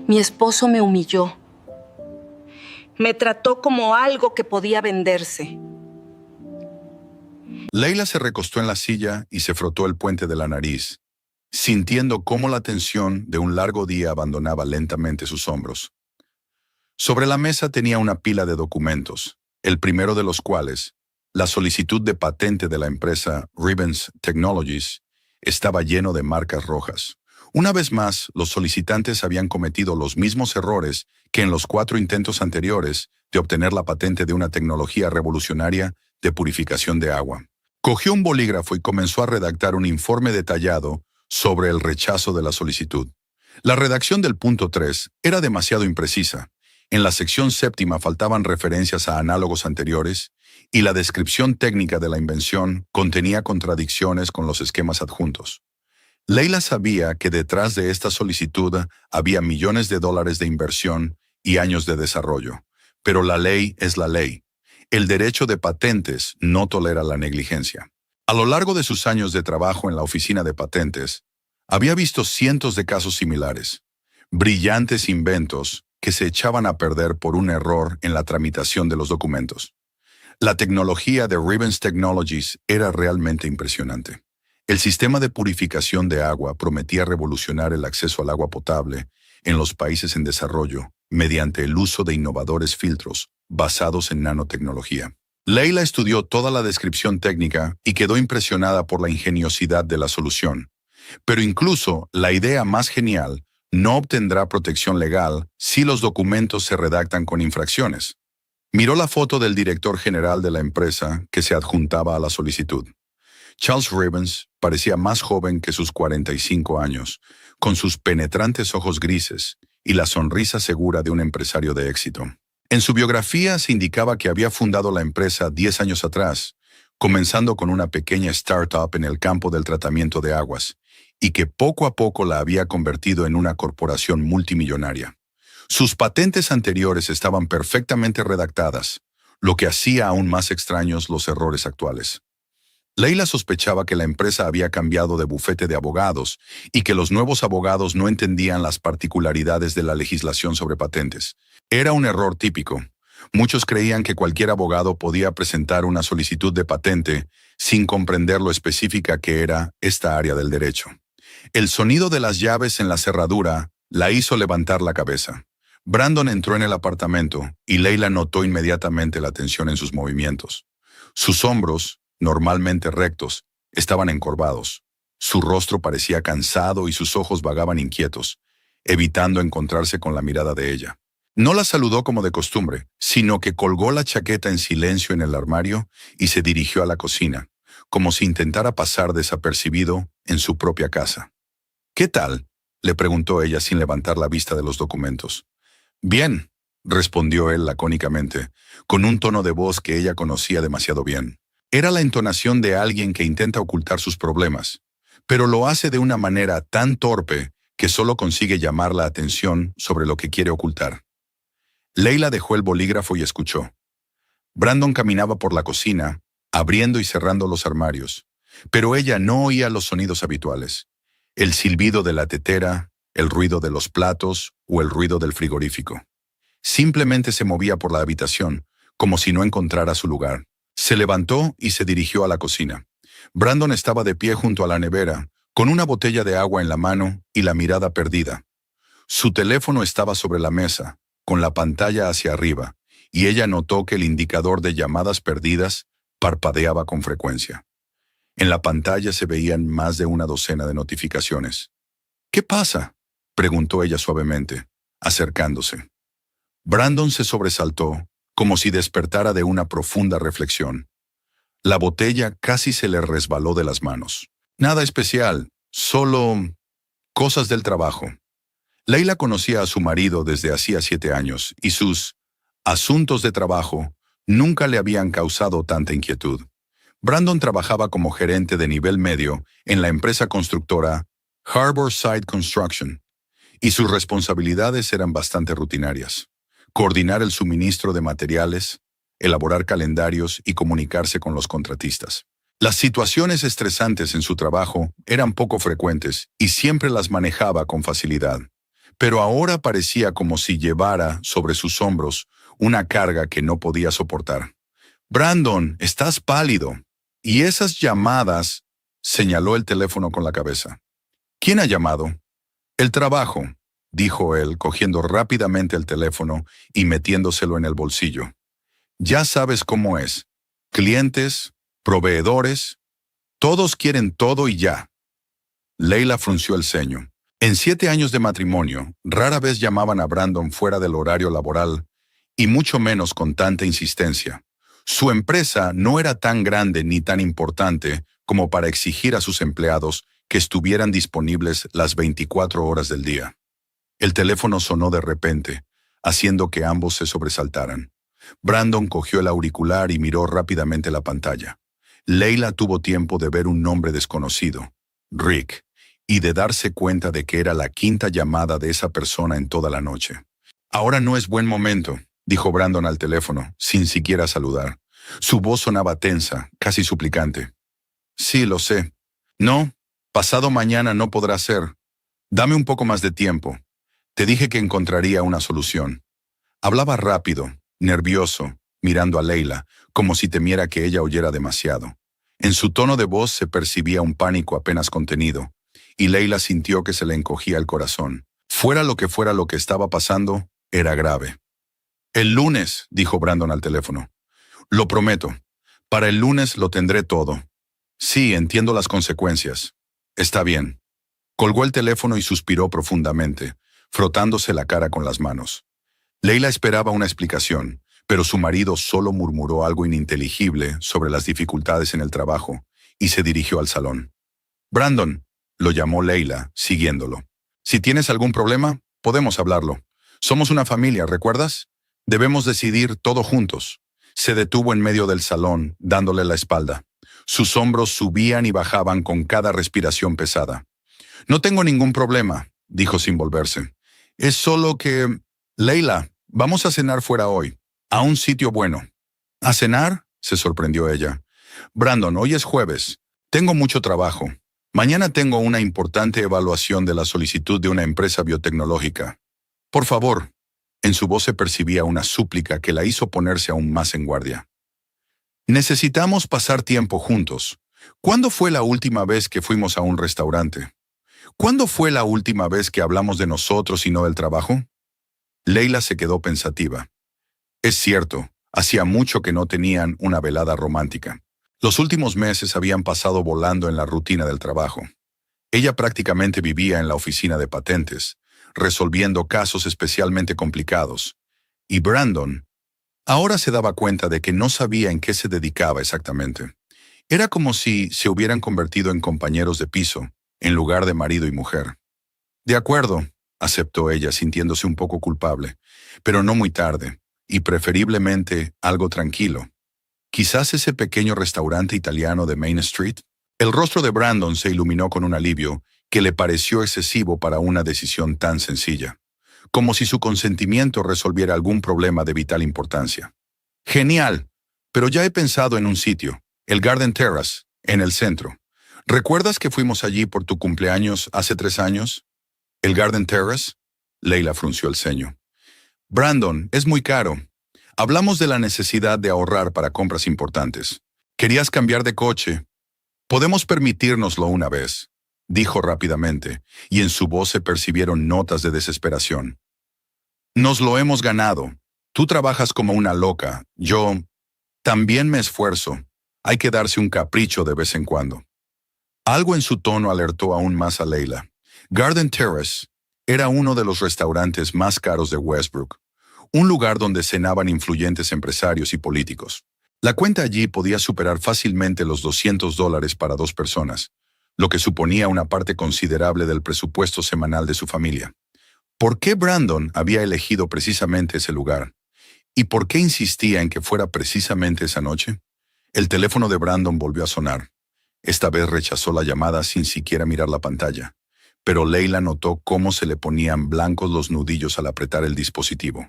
Mi esposo me humilló. Me trató como algo que podía venderse. Leila se recostó en la silla y se frotó el puente de la nariz, sintiendo cómo la tensión de un largo día abandonaba lentamente sus hombros. Sobre la mesa tenía una pila de documentos, el primero de los cuales, la solicitud de patente de la empresa Ribens Technologies, estaba lleno de marcas rojas. Una vez más, los solicitantes habían cometido los mismos errores que en los 4 intentos anteriores de obtener la patente de una tecnología revolucionaria de purificación de agua. Cogió un bolígrafo y comenzó a redactar un informe detallado sobre el rechazo de la solicitud. La redacción del punto 3 era demasiado imprecisa. En la sección 7ª faltaban referencias a análogos anteriores y la descripción técnica de la invención contenía contradicciones con los esquemas adjuntos. Leila sabía que detrás de esta solicitud había millones de dólares de inversión y años de desarrollo, pero la ley es la ley. El derecho de patentes no tolera la negligencia. A lo largo de sus años de trabajo en la oficina de patentes, había visto cientos de casos similares, brillantes inventos que se echaban a perder por un error en la tramitación de los documentos. La tecnología de Ribens Technologies era realmente impresionante. El sistema de purificación de agua prometía revolucionar el acceso al agua potable en los países en desarrollo mediante el uso de innovadores filtros basados en nanotecnología. Leila estudió toda la descripción técnica y quedó impresionada por la ingeniosidad de la solución. Pero incluso la idea más genial no obtendrá protección legal si los documentos se redactan con infracciones. Miró la foto del director general de la empresa que se adjuntaba a la solicitud. Charles Ribens parecía más joven que sus 45 años, con sus penetrantes ojos grises y la sonrisa segura de un empresario de éxito. En su biografía se indicaba que había fundado la empresa 10 años atrás, comenzando con una pequeña startup en el campo del tratamiento de aguas, y que poco a poco la había convertido en una corporación multimillonaria. Sus patentes anteriores estaban perfectamente redactadas, lo que hacía aún más extraños los errores actuales. Leila sospechaba que la empresa había cambiado de bufete de abogados y que los nuevos abogados no entendían las particularidades de la legislación sobre patentes. Era un error típico. Muchos creían que cualquier abogado podía presentar una solicitud de patente sin comprender lo específica que era esta área del derecho. El sonido de las llaves en la cerradura la hizo levantar la cabeza. Brandon entró en el apartamento y Leila notó inmediatamente la tensión en sus movimientos. Sus hombros, normalmente rectos, estaban encorvados. Su rostro parecía cansado y sus ojos vagaban inquietos, evitando encontrarse con la mirada de ella. No la saludó como de costumbre, sino que colgó la chaqueta en silencio en el armario y se dirigió a la cocina, como si intentara pasar desapercibido en su propia casa. «¿Qué tal?», le preguntó ella sin levantar la vista de los documentos. «Bien», respondió él lacónicamente, con un tono de voz que ella conocía demasiado bien. Era la entonación de alguien que intenta ocultar sus problemas, pero lo hace de una manera tan torpe que solo consigue llamar la atención sobre lo que quiere ocultar. Leila dejó el bolígrafo y escuchó. Brandon caminaba por la cocina, abriendo y cerrando los armarios, pero ella no oía los sonidos habituales: el silbido de la tetera, el ruido de los platos o el ruido del frigorífico. Simplemente se movía por la habitación, como si no encontrara su lugar. Se levantó y se dirigió a la cocina. Brandon estaba de pie junto a la nevera, con una botella de agua en la mano y la mirada perdida. Su teléfono estaba sobre la mesa, con la pantalla hacia arriba, y ella notó que el indicador de llamadas perdidas parpadeaba con frecuencia. En la pantalla se veían más de una docena de notificaciones. «¿Qué pasa?», preguntó ella suavemente, acercándose. Brandon se sobresaltó, como si despertara de una profunda reflexión. La botella casi se le resbaló de las manos. «Nada especial, solo cosas del trabajo». Leila conocía a su marido desde hacía 7 años y sus asuntos de trabajo nunca le habían causado tanta inquietud. Brandon trabajaba como gerente de nivel medio en la empresa constructora Harborside Construction, y sus responsabilidades eran bastante rutinarias: coordinar el suministro de materiales, elaborar calendarios y comunicarse con los contratistas. Las situaciones estresantes en su trabajo eran poco frecuentes y siempre las manejaba con facilidad. pero ahora parecía como si llevara sobre sus hombros una carga que no podía soportar. Brandon, estás pálido. Y esas llamadas, señaló el teléfono con la cabeza. ¿Quién ha llamado? El trabajo, dijo él, cogiendo rápidamente el teléfono y metiéndoselo en el bolsillo. Ya sabes cómo es. Clientes, proveedores, todos quieren todo y ya. Leila frunció el ceño. En 7 años de matrimonio, rara vez llamaban a Brandon fuera del horario laboral, y mucho menos con tanta insistencia. Su empresa no era tan grande ni tan importante como para exigir a sus empleados que estuvieran disponibles las 24 horas del día. El teléfono sonó de repente, haciendo que ambos se sobresaltaran. Brandon cogió el auricular y miró rápidamente la pantalla. Leila tuvo tiempo de ver un nombre desconocido, Rick, y de darse cuenta de que era la 5ª llamada de esa persona en toda la noche. Ahora no es buen momento, dijo Brandon al teléfono, sin siquiera saludar. Su voz sonaba tensa, casi suplicante. Sí, lo sé. No, pasado mañana no podrá ser. Dame un poco más de tiempo. Te dije que encontraría una solución. Hablaba rápido, nervioso, mirando a Leila, como si temiera que ella oyera demasiado. En su tono de voz se percibía un pánico apenas contenido, y Leila sintió que se le encogía el corazón. Fuera lo que estaba pasando, era grave. El lunes, dijo Brandon al teléfono. Lo prometo. Para el lunes lo tendré todo. Sí, entiendo las consecuencias. Está bien. Colgó el teléfono y suspiró profundamente, frotándose la cara con las manos. Leila esperaba una explicación, pero su marido solo murmuró algo ininteligible sobre las dificultades en el trabajo y se dirigió al salón. Brandon, lo llamó Leila, siguiéndolo. Si tienes algún problema, podemos hablarlo. Somos una familia, ¿recuerdas? Debemos decidir todo juntos. Se detuvo en medio del salón, dándole la espalda. Sus hombros subían y bajaban con cada respiración pesada. No tengo ningún problema, dijo sin volverse. Es solo que... Leila, vamos a cenar fuera hoy, a un sitio bueno. ¿A cenar? Se sorprendió ella. Brandon, hoy es jueves. Tengo mucho trabajo. Mañana tengo una importante evaluación de la solicitud de una empresa biotecnológica. Por favor. En su voz se percibía una súplica que la hizo ponerse aún más en guardia. Necesitamos pasar tiempo juntos. ¿Cuándo fue la última vez que fuimos a un restaurante? ¿Cuándo fue la última vez que hablamos de nosotros y no del trabajo? Leila se quedó pensativa. Es cierto, hacía mucho que no tenían una velada romántica. Los últimos meses habían pasado volando en la rutina del trabajo. Ella prácticamente vivía en la oficina de patentes, resolviendo casos especialmente complicados. Y Brandon ahora se daba cuenta de que no sabía en qué se dedicaba exactamente. Era como si se hubieran convertido en compañeros de piso, en lugar de marido y mujer. De acuerdo, aceptó ella, sintiéndose un poco culpable, pero no muy tarde, y preferiblemente algo tranquilo. Quizás ese pequeño restaurante italiano de Main Street. El rostro de Brandon se iluminó con un alivio que le pareció excesivo para una decisión tan sencilla, como si su consentimiento resolviera algún problema de vital importancia. Genial, pero ya he pensado en un sitio, el Garden Terrace, en el centro. ¿Recuerdas que fuimos allí por tu cumpleaños hace 3 años? ¿El Garden Terrace? Leila frunció el ceño. Brandon, es muy caro. Hablamos de la necesidad de ahorrar para compras importantes. Querías cambiar de coche. Podemos permitírnoslo una vez, dijo rápidamente, y en su voz se percibieron notas de desesperación. Nos lo hemos ganado. Tú trabajas como una loca. Yo también me esfuerzo. Hay que darse un capricho de vez en cuando. Algo en su tono alertó aún más a Leila. Garden Terrace era uno de los restaurantes más caros de Westbrook, un lugar donde cenaban influyentes empresarios y políticos. La cuenta allí podía superar fácilmente los $200 para 2 personas, lo que suponía una parte considerable del presupuesto semanal de su familia. ¿Por qué Brandon había elegido precisamente ese lugar? ¿Y por qué insistía en que fuera precisamente esa noche? El teléfono de Brandon volvió a sonar. Esta vez rechazó la llamada sin siquiera mirar la pantalla, pero Leila notó cómo se le ponían blancos los nudillos al apretar el dispositivo.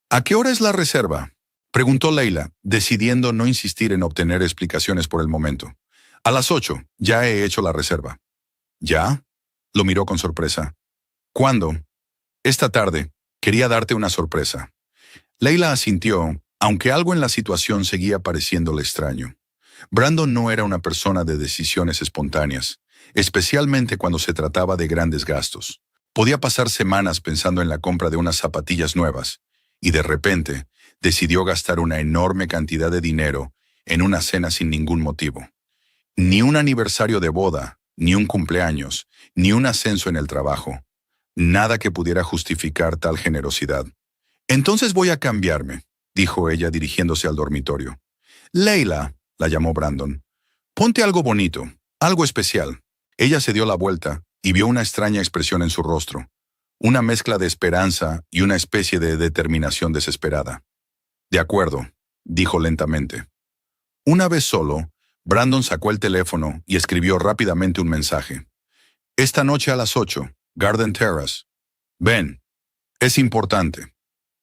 ¿A qué hora es la reserva?, preguntó Leila, decidiendo no insistir en obtener explicaciones por el momento. A las 8, ya he hecho la reserva. ¿Ya? Lo miró con sorpresa. ¿Cuándo? Esta tarde, quería darte una sorpresa. Leila asintió, aunque algo en la situación seguía pareciéndole extraño. Brandon no era una persona de decisiones espontáneas, especialmente cuando se trataba de grandes gastos. Podía pasar semanas pensando en la compra de unas zapatillas nuevas, y de repente decidió gastar una enorme cantidad de dinero en una cena sin ningún motivo. Ni un aniversario de boda, ni un cumpleaños, ni un ascenso en el trabajo. Nada que pudiera justificar tal generosidad. Entonces voy a cambiarme, dijo ella dirigiéndose al dormitorio. Leila, la llamó Brandon, ponte algo bonito, algo especial. Ella se dio la vuelta y vio una extraña expresión en su rostro, una mezcla de esperanza y una especie de determinación desesperada. De acuerdo, dijo lentamente. Una vez solo, Brandon sacó el teléfono y escribió rápidamente un mensaje. Esta noche a las 8, Garden Terrace. Ven, es importante.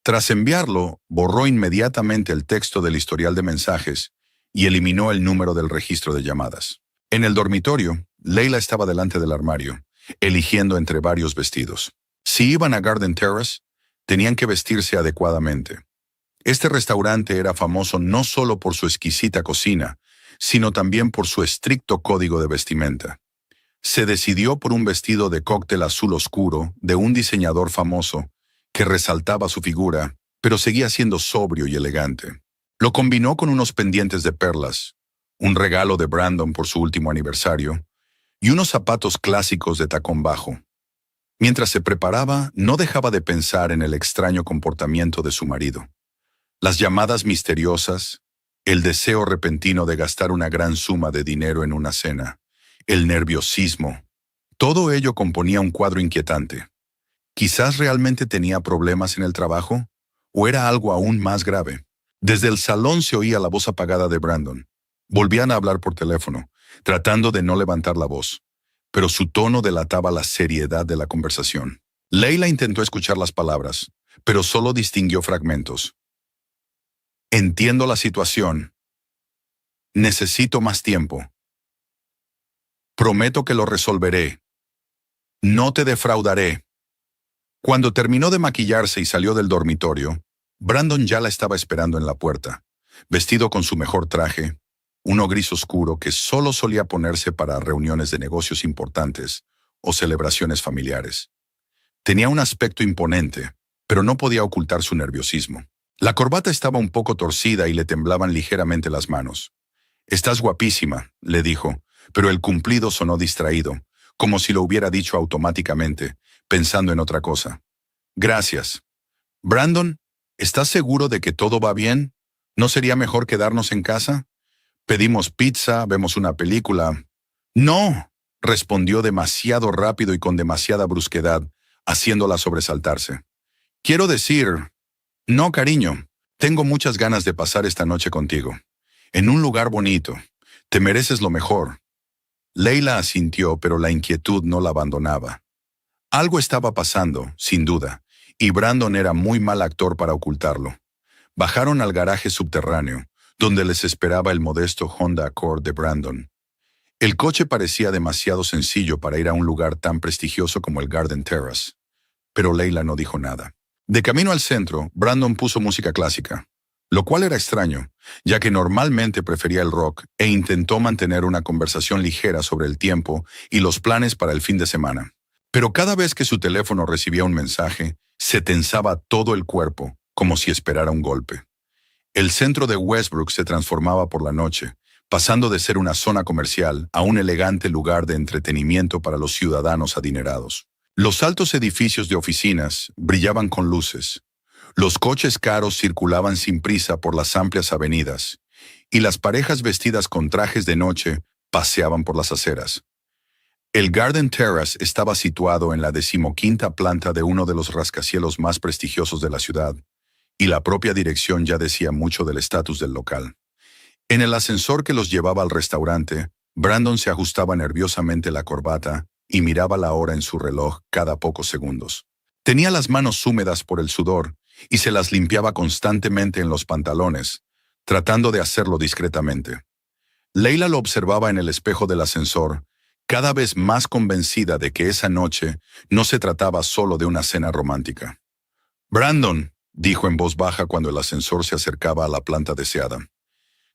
Tras enviarlo, borró inmediatamente el texto del historial de mensajes y eliminó el número del registro de llamadas. En el dormitorio, Leila estaba delante del armario, eligiendo entre varios vestidos. Si iban a Garden Terrace, tenían que vestirse adecuadamente. Este restaurante era famoso no solo por su exquisita cocina, sino también por su estricto código de vestimenta. Se decidió por un vestido de cóctel azul oscuro de un diseñador famoso que resaltaba su figura, pero seguía siendo sobrio y elegante. Lo combinó con unos pendientes de perlas, un regalo de Brandon por su último aniversario, y unos zapatos clásicos de tacón bajo. Mientras se preparaba, no dejaba de pensar en el extraño comportamiento de su marido. Las llamadas misteriosas, el deseo repentino de gastar una gran suma de dinero en una cena, el nerviosismo, todo ello componía un cuadro inquietante. ¿Quizás realmente tenía problemas en el trabajo? ¿O era algo aún más grave? Desde el salón se oía la voz apagada de Brandon. Volvían a hablar por teléfono, tratando de no levantar la voz, pero su tono delataba la seriedad de la conversación. Leila intentó escuchar las palabras, pero solo distinguió fragmentos. Entiendo la situación. Necesito más tiempo. Prometo que lo resolveré. No te defraudaré. Cuando terminó de maquillarse y salió del dormitorio, Brandon ya la estaba esperando en la puerta, vestido con su mejor traje, uno gris oscuro que solo solía ponerse para reuniones de negocios importantes o celebraciones familiares. Tenía un aspecto imponente, pero no podía ocultar su nerviosismo. La corbata estaba un poco torcida y le temblaban ligeramente las manos. «Estás guapísima», le dijo, pero el cumplido sonó distraído, como si lo hubiera dicho automáticamente, pensando en otra cosa. «Gracias. Brandon, ¿estás seguro de que todo va bien? ¿No sería mejor quedarnos en casa? Pedimos pizza, vemos una película». «No», respondió demasiado rápido y con demasiada brusquedad, haciéndola sobresaltarse. «Quiero decir, no, cariño, tengo muchas ganas de pasar esta noche contigo. En un lugar bonito. Te mereces lo mejor». Leila asintió, pero la inquietud no la abandonaba. Algo estaba pasando, sin duda, y Brandon era muy mal actor para ocultarlo. Bajaron al garaje subterráneo, donde les esperaba el modesto Honda Accord de Brandon. El coche parecía demasiado sencillo para ir a un lugar tan prestigioso como el Garden Terrace, pero Leila no dijo nada. De camino al centro, Brandon puso música clásica, lo cual era extraño, ya que normalmente prefería el rock e intentó mantener una conversación ligera sobre el tiempo y los planes para el fin de semana. Pero cada vez que su teléfono recibía un mensaje, se tensaba todo el cuerpo, como si esperara un golpe. El centro de Westbrook se transformaba por la noche, pasando de ser una zona comercial a un elegante lugar de entretenimiento para los ciudadanos adinerados. Los altos edificios de oficinas brillaban con luces. Los coches caros circulaban sin prisa por las amplias avenidas, y las parejas vestidas con trajes de noche paseaban por las aceras. El Garden Terrace estaba situado en la 15ª planta de uno de los rascacielos más prestigiosos de la ciudad, y la propia dirección ya decía mucho del estatus del local. En el ascensor que los llevaba al restaurante, Brandon se ajustaba nerviosamente la corbata y miraba la hora en su reloj cada pocos segundos. Tenía las manos húmedas por el sudor y se las limpiaba constantemente en los pantalones, tratando de hacerlo discretamente. Leila lo observaba en el espejo del ascensor, cada vez más convencida de que esa noche no se trataba solo de una cena romántica. «Brandon», dijo en voz baja cuando el ascensor se acercaba a la planta deseada,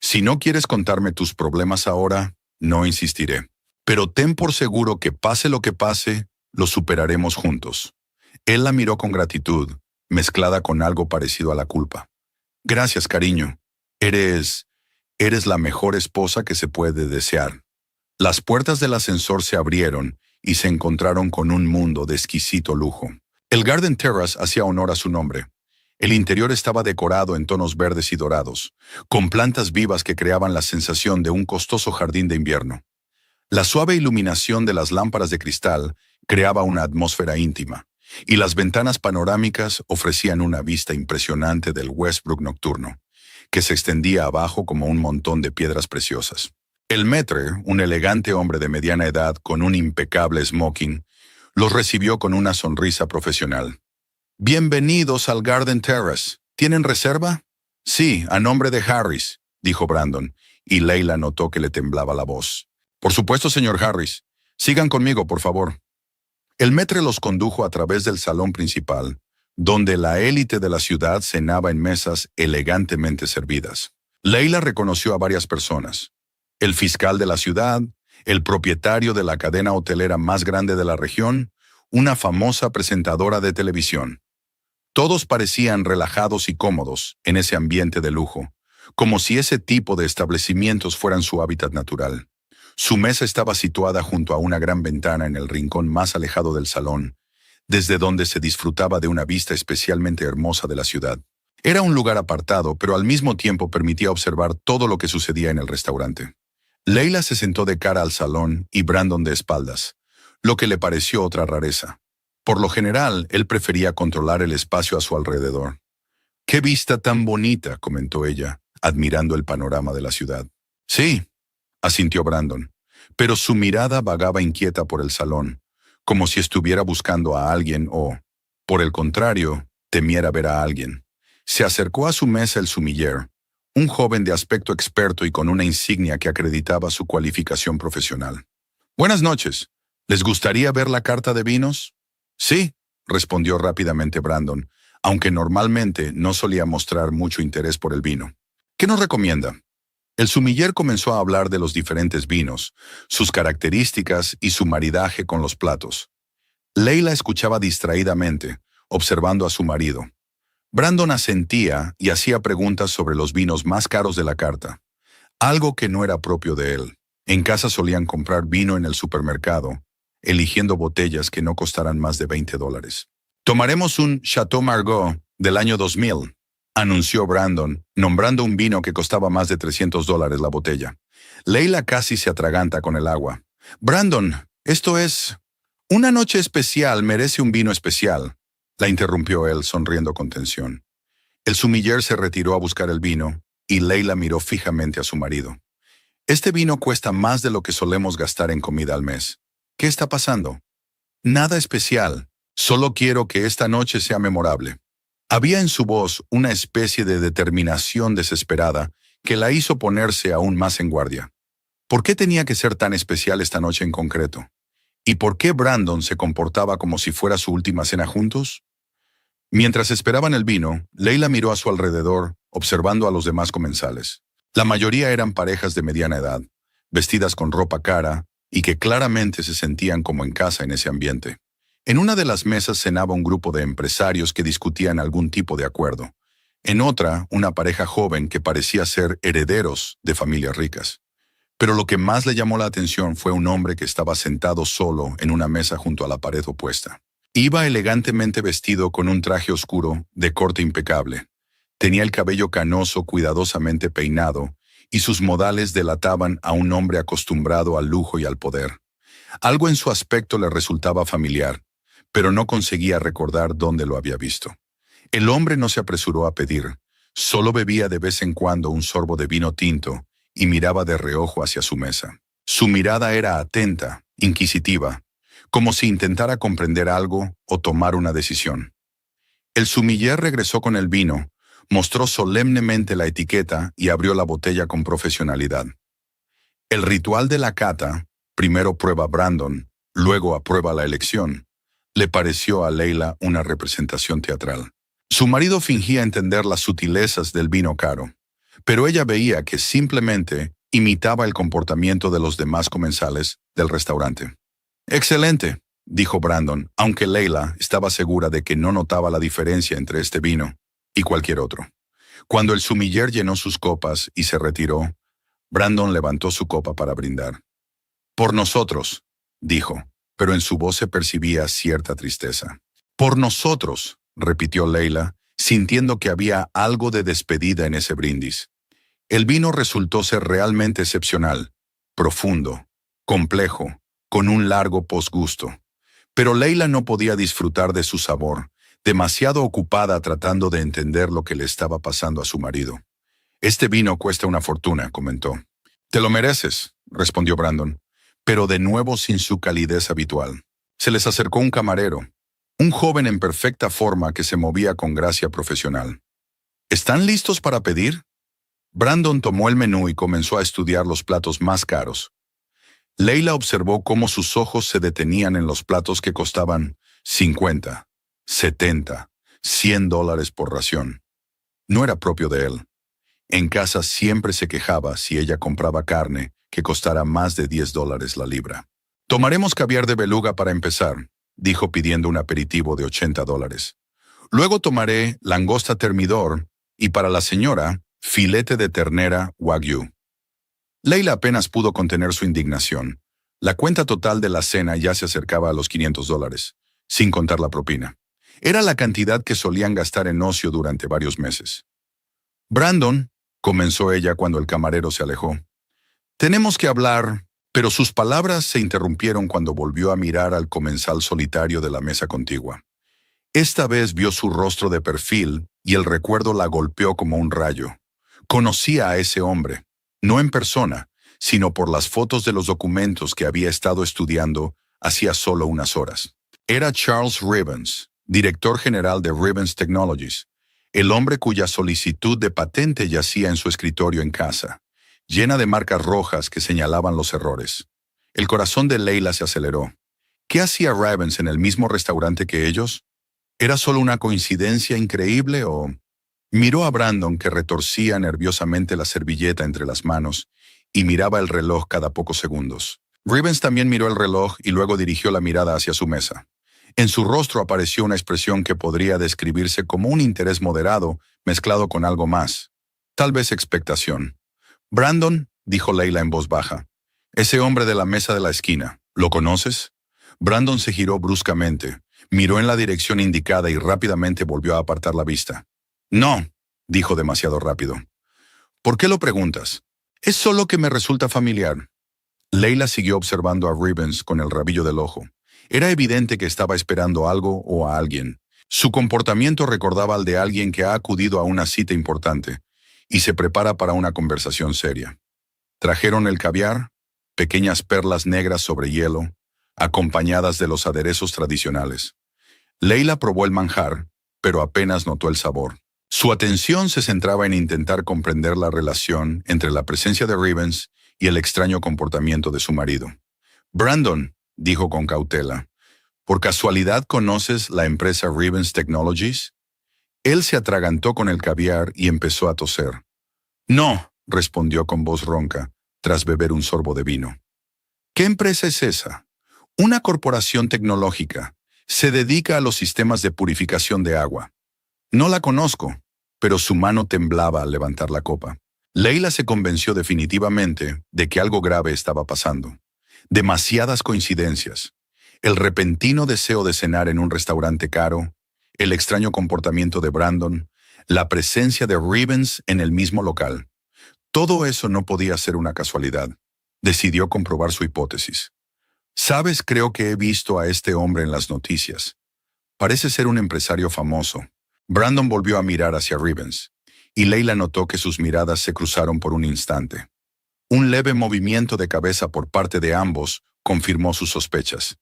«si no quieres contarme tus problemas ahora, no insistiré. Pero ten por seguro que pase lo que pase, lo superaremos juntos». Él la miró con gratitud, mezclada con algo parecido a la culpa. «Gracias, cariño. Eres la mejor esposa que se puede desear». Las puertas del ascensor se abrieron y se encontraron con un mundo de exquisito lujo. El Garden Terrace hacía honor a su nombre. El interior estaba decorado en tonos verdes y dorados, con plantas vivas que creaban la sensación de un costoso jardín de invierno. La suave iluminación de las lámparas de cristal creaba una atmósfera íntima, y las ventanas panorámicas ofrecían una vista impresionante del Westbrook nocturno, que se extendía abajo como un montón de piedras preciosas. El maître, un elegante hombre de mediana edad con un impecable smoking, los recibió con una sonrisa profesional. «Bienvenidos al Garden Terrace. ¿Tienen reserva?» «Sí, a nombre de Harris», dijo Brandon, y Leila notó que le temblaba la voz. «Por supuesto, señor Harris. Sigan conmigo, por favor». El maître los condujo a través del salón principal, donde la élite de la ciudad cenaba en mesas elegantemente servidas. Leila reconoció a varias personas: el fiscal de la ciudad, el propietario de la cadena hotelera más grande de la región, una famosa presentadora de televisión. Todos parecían relajados y cómodos en ese ambiente de lujo, como si ese tipo de establecimientos fueran su hábitat natural. Su mesa estaba situada junto a una gran ventana en el rincón más alejado del salón, desde donde se disfrutaba de una vista especialmente hermosa de la ciudad. Era un lugar apartado, pero al mismo tiempo permitía observar todo lo que sucedía en el restaurante. Leila se sentó de cara al salón y Brandon de espaldas, lo que le pareció otra rareza. Por lo general, él prefería controlar el espacio a su alrededor. «Qué vista tan bonita», comentó ella, admirando el panorama de la ciudad. «Sí», asintió Brandon, pero su mirada vagaba inquieta por el salón, como si estuviera buscando a alguien o, por el contrario, temiera ver a alguien. Se acercó a su mesa el sommelier, un joven de aspecto experto y con una insignia que acreditaba su cualificación profesional. «Buenas noches. ¿Les gustaría ver la carta de vinos?» «Sí», respondió rápidamente Brandon, aunque normalmente no solía mostrar mucho interés por el vino. «¿Qué nos recomienda?» El sommelier comenzó a hablar de los diferentes vinos, sus características y su maridaje con los platos. Leila escuchaba distraídamente, observando a su marido. Brandon asentía y hacía preguntas sobre los vinos más caros de la carta, algo que no era propio de él. En casa solían comprar vino en el supermercado, eligiendo botellas que no costaran más de $20. «Tomaremos un Chateau Margaux del año 2000», anunció Brandon, nombrando un vino que costaba más de $300 la botella. Leila casi se atraganta con el agua. «Brandon, esto es... una noche especial merece un vino especial», la interrumpió él, sonriendo con tensión. El sommelier se retiró a buscar el vino, y Leila miró fijamente a su marido. «Este vino cuesta más de lo que solemos gastar en comida al mes. ¿Qué está pasando?» «Nada especial. Solo quiero que esta noche sea memorable». Había en su voz una especie de determinación desesperada que la hizo ponerse aún más en guardia. ¿Por qué tenía que ser tan especial esta noche en concreto? ¿Y por qué Brandon se comportaba como si fuera su última cena juntos? Mientras esperaban el vino, Leila miró a su alrededor, observando a los demás comensales. La mayoría eran parejas de mediana edad, vestidas con ropa cara y que claramente se sentían como en casa en ese ambiente. En una de las mesas cenaba un grupo de empresarios que discutían algún tipo de acuerdo. En otra, una pareja joven que parecía ser herederos de familias ricas. Pero lo que más le llamó la atención fue un hombre que estaba sentado solo en una mesa junto a la pared opuesta. Iba elegantemente vestido con un traje oscuro de corte impecable. Tenía el cabello canoso cuidadosamente peinado y sus modales delataban a un hombre acostumbrado al lujo y al poder. Algo en su aspecto le resultaba familiar, pero no conseguía recordar dónde lo había visto. El hombre no se apresuró a pedir, solo bebía de vez en cuando un sorbo de vino tinto y miraba de reojo hacia su mesa. Su mirada era atenta, inquisitiva, como si intentara comprender algo o tomar una decisión. El sommelier regresó con el vino, mostró solemnemente la etiqueta y abrió la botella con profesionalidad. El ritual de la cata, primero prueba a Brandon, luego aprueba la elección, le pareció a Leila una representación teatral. Su marido fingía entender las sutilezas del vino caro, pero ella veía que simplemente imitaba el comportamiento de los demás comensales del restaurante. «Excelente», dijo Brandon, aunque Leila estaba segura de que no notaba la diferencia entre este vino y cualquier otro. Cuando el sommelier llenó sus copas y se retiró, Brandon levantó su copa para brindar. «Por nosotros», dijo, pero en su voz se percibía cierta tristeza. «Por nosotros», repitió Leila, sintiendo que había algo de despedida en ese brindis. El vino resultó ser realmente excepcional, profundo, complejo, con un largo posgusto. Pero Leila no podía disfrutar de su sabor, demasiado ocupada tratando de entender lo que le estaba pasando a su marido. «Este vino cuesta una fortuna», comentó. «Te lo mereces», respondió Brandon, pero de nuevo sin su calidez habitual. Se les acercó un camarero, un joven en perfecta forma que se movía con gracia profesional. «¿Están listos para pedir?» Brandon tomó el menú y comenzó a estudiar los platos más caros. Leila observó cómo sus ojos se detenían en los platos que costaban 50, 70, $100 por ración. No era propio de él. En casa siempre se quejaba si ella compraba carne que costara más de $10 la libra. «Tomaremos caviar de beluga para empezar», dijo pidiendo un aperitivo de $80. «Luego tomaré langosta termidor y para la señora, filete de ternera wagyu». Leila apenas pudo contener su indignación. La cuenta total de la cena ya se acercaba a los $500, sin contar la propina. Era la cantidad que solían gastar en ocio durante varios meses. «Brandon», comenzó ella cuando el camarero se alejó. «Tenemos que hablar», pero sus palabras se interrumpieron cuando volvió a mirar al comensal solitario de la mesa contigua. Esta vez vio su rostro de perfil y el recuerdo la golpeó como un rayo. Conocía a ese hombre, no en persona, sino por las fotos de los documentos que había estado estudiando hacía solo unas horas. Era Charles Rivens, director general de Rivens Technologies, el hombre cuya solicitud de patente yacía en su escritorio en casa, llena de marcas rojas que señalaban los errores. El corazón de Leila se aceleró. ¿Qué hacía Rivens en el mismo restaurante que ellos? ¿Era solo una coincidencia increíble o...? Miró a Brandon, que retorcía nerviosamente la servilleta entre las manos y miraba el reloj cada pocos segundos. Rivens también miró el reloj y luego dirigió la mirada hacia su mesa. En su rostro apareció una expresión que podría describirse como un interés moderado mezclado con algo más, tal vez expectación. «Brandon», dijo Leila en voz baja, «ese hombre de la mesa de la esquina, ¿lo conoces?» Brandon se giró bruscamente, miró en la dirección indicada y rápidamente volvió a apartar la vista. «No», dijo demasiado rápido. «¿Por qué lo preguntas? Es solo que me resulta familiar». Leila siguió observando a Rivens con el rabillo del ojo. Era evidente que estaba esperando algo o a alguien. Su comportamiento recordaba al de alguien que ha acudido a una cita importante y se prepara para una conversación seria. Trajeron el caviar, pequeñas perlas negras sobre hielo, acompañadas de los aderezos tradicionales. Leila probó el manjar, pero apenas notó el sabor. Su atención se centraba en intentar comprender la relación entre la presencia de Rivens y el extraño comportamiento de su marido. «Brandon», dijo con cautela, «¿por casualidad conoces la empresa Rivens Technologies?» Él se atragantó con el caviar y empezó a toser. «No», respondió con voz ronca, tras beber un sorbo de vino. «¿Qué empresa es esa?» «Una corporación tecnológica. Se dedica a los sistemas de purificación de agua». «No la conozco», pero su mano temblaba al levantar la copa. Leila se convenció definitivamente de que algo grave estaba pasando. Demasiadas coincidencias. El repentino deseo de cenar en un restaurante caro, el extraño comportamiento de Brandon, la presencia de Rivens en el mismo local. Todo eso no podía ser una casualidad. Decidió comprobar su hipótesis. «Sabes, creo que he visto a este hombre en las noticias. Parece ser un empresario famoso». Brandon volvió a mirar hacia Rivens, y Leila notó que sus miradas se cruzaron por un instante. Un leve movimiento de cabeza por parte de ambos confirmó sus sospechas.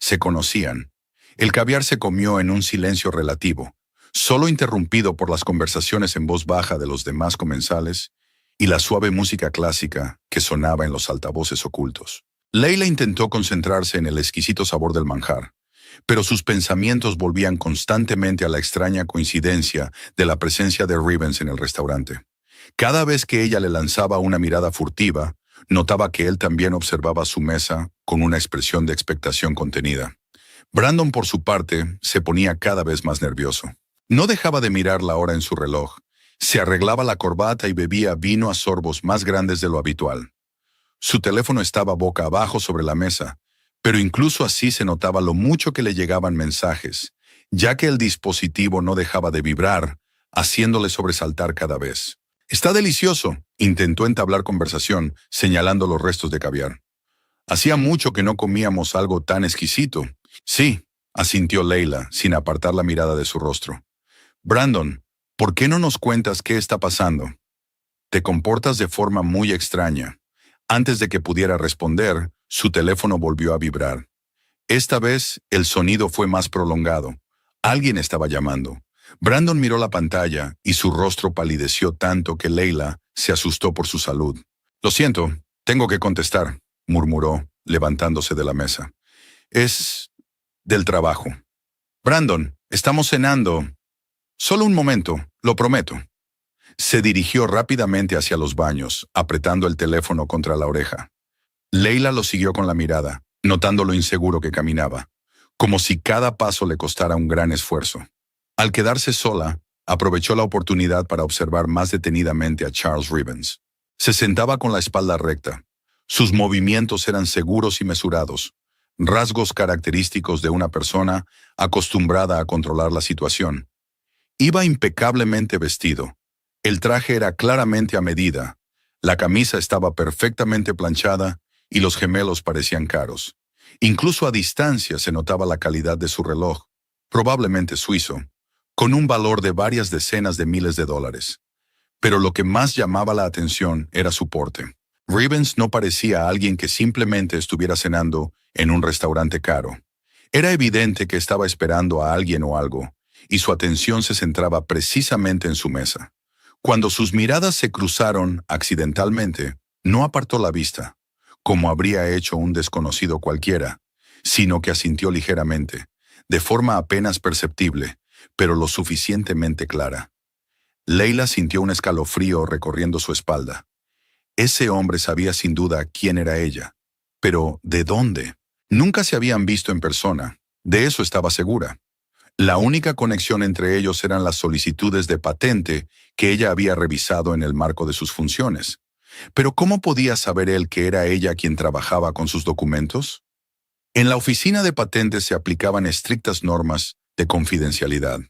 Se conocían. El caviar se comió en un silencio relativo, solo interrumpido por las conversaciones en voz baja de los demás comensales y la suave música clásica que sonaba en los altavoces ocultos. Leila intentó concentrarse en el exquisito sabor del manjar, pero sus pensamientos volvían constantemente a la extraña coincidencia de la presencia de Rivens en el restaurante. Cada vez que ella le lanzaba una mirada furtiva, notaba que él también observaba su mesa con una expresión de expectación contenida. Brandon, por su parte, se ponía cada vez más nervioso. No dejaba de mirar la hora en su reloj. Se arreglaba la corbata y bebía vino a sorbos más grandes de lo habitual. Su teléfono estaba boca abajo sobre la mesa, pero incluso así se notaba lo mucho que le llegaban mensajes, ya que el dispositivo no dejaba de vibrar, haciéndole sobresaltar cada vez. «Está delicioso», intentó entablar conversación, señalando los restos de caviar. «Hacía mucho que no comíamos algo tan exquisito». «Sí», asintió Leila, sin apartar la mirada de su rostro. «Brandon, ¿por qué no nos cuentas qué está pasando? Te comportas de forma muy extraña». Antes de que pudiera responder, su teléfono volvió a vibrar. Esta vez, el sonido fue más prolongado. Alguien estaba llamando. Brandon miró la pantalla y su rostro palideció tanto que Leila se asustó por su salud. «Lo siento, tengo que contestar», murmuró, levantándose de la mesa. «Es del trabajo». «Brandon, estamos cenando». «Solo un momento, lo prometo». Se dirigió rápidamente hacia los baños, apretando el teléfono contra la oreja. Leila lo siguió con la mirada, notando lo inseguro que caminaba, como si cada paso le costara un gran esfuerzo. Al quedarse sola, aprovechó la oportunidad para observar más detenidamente a Charles Rivens. Se sentaba con la espalda recta. Sus movimientos eran seguros y mesurados, rasgos característicos de una persona acostumbrada a controlar la situación. Iba impecablemente vestido. El traje era claramente a medida, la camisa estaba perfectamente planchada y los gemelos parecían caros. Incluso a distancia se notaba la calidad de su reloj, probablemente suizo, con un valor de varias decenas de miles de dólares. Pero lo que más llamaba la atención era su porte. Rivens no parecía alguien que simplemente estuviera cenando en un restaurante caro. Era evidente que estaba esperando a alguien o algo, y su atención se centraba precisamente en su mesa. Cuando sus miradas se cruzaron accidentalmente, no apartó la vista, como habría hecho un desconocido cualquiera, sino que asintió ligeramente, de forma apenas perceptible, pero lo suficientemente clara. Leila sintió un escalofrío recorriendo su espalda. Ese hombre sabía sin duda quién era ella, pero ¿de dónde? Nunca se habían visto en persona, de eso estaba segura. La única conexión entre ellos eran las solicitudes de patente que ella había revisado en el marco de sus funciones. Pero ¿cómo podía saber él que era ella quien trabajaba con sus documentos? En la oficina de patentes se aplicaban estrictas normas de confidencialidad.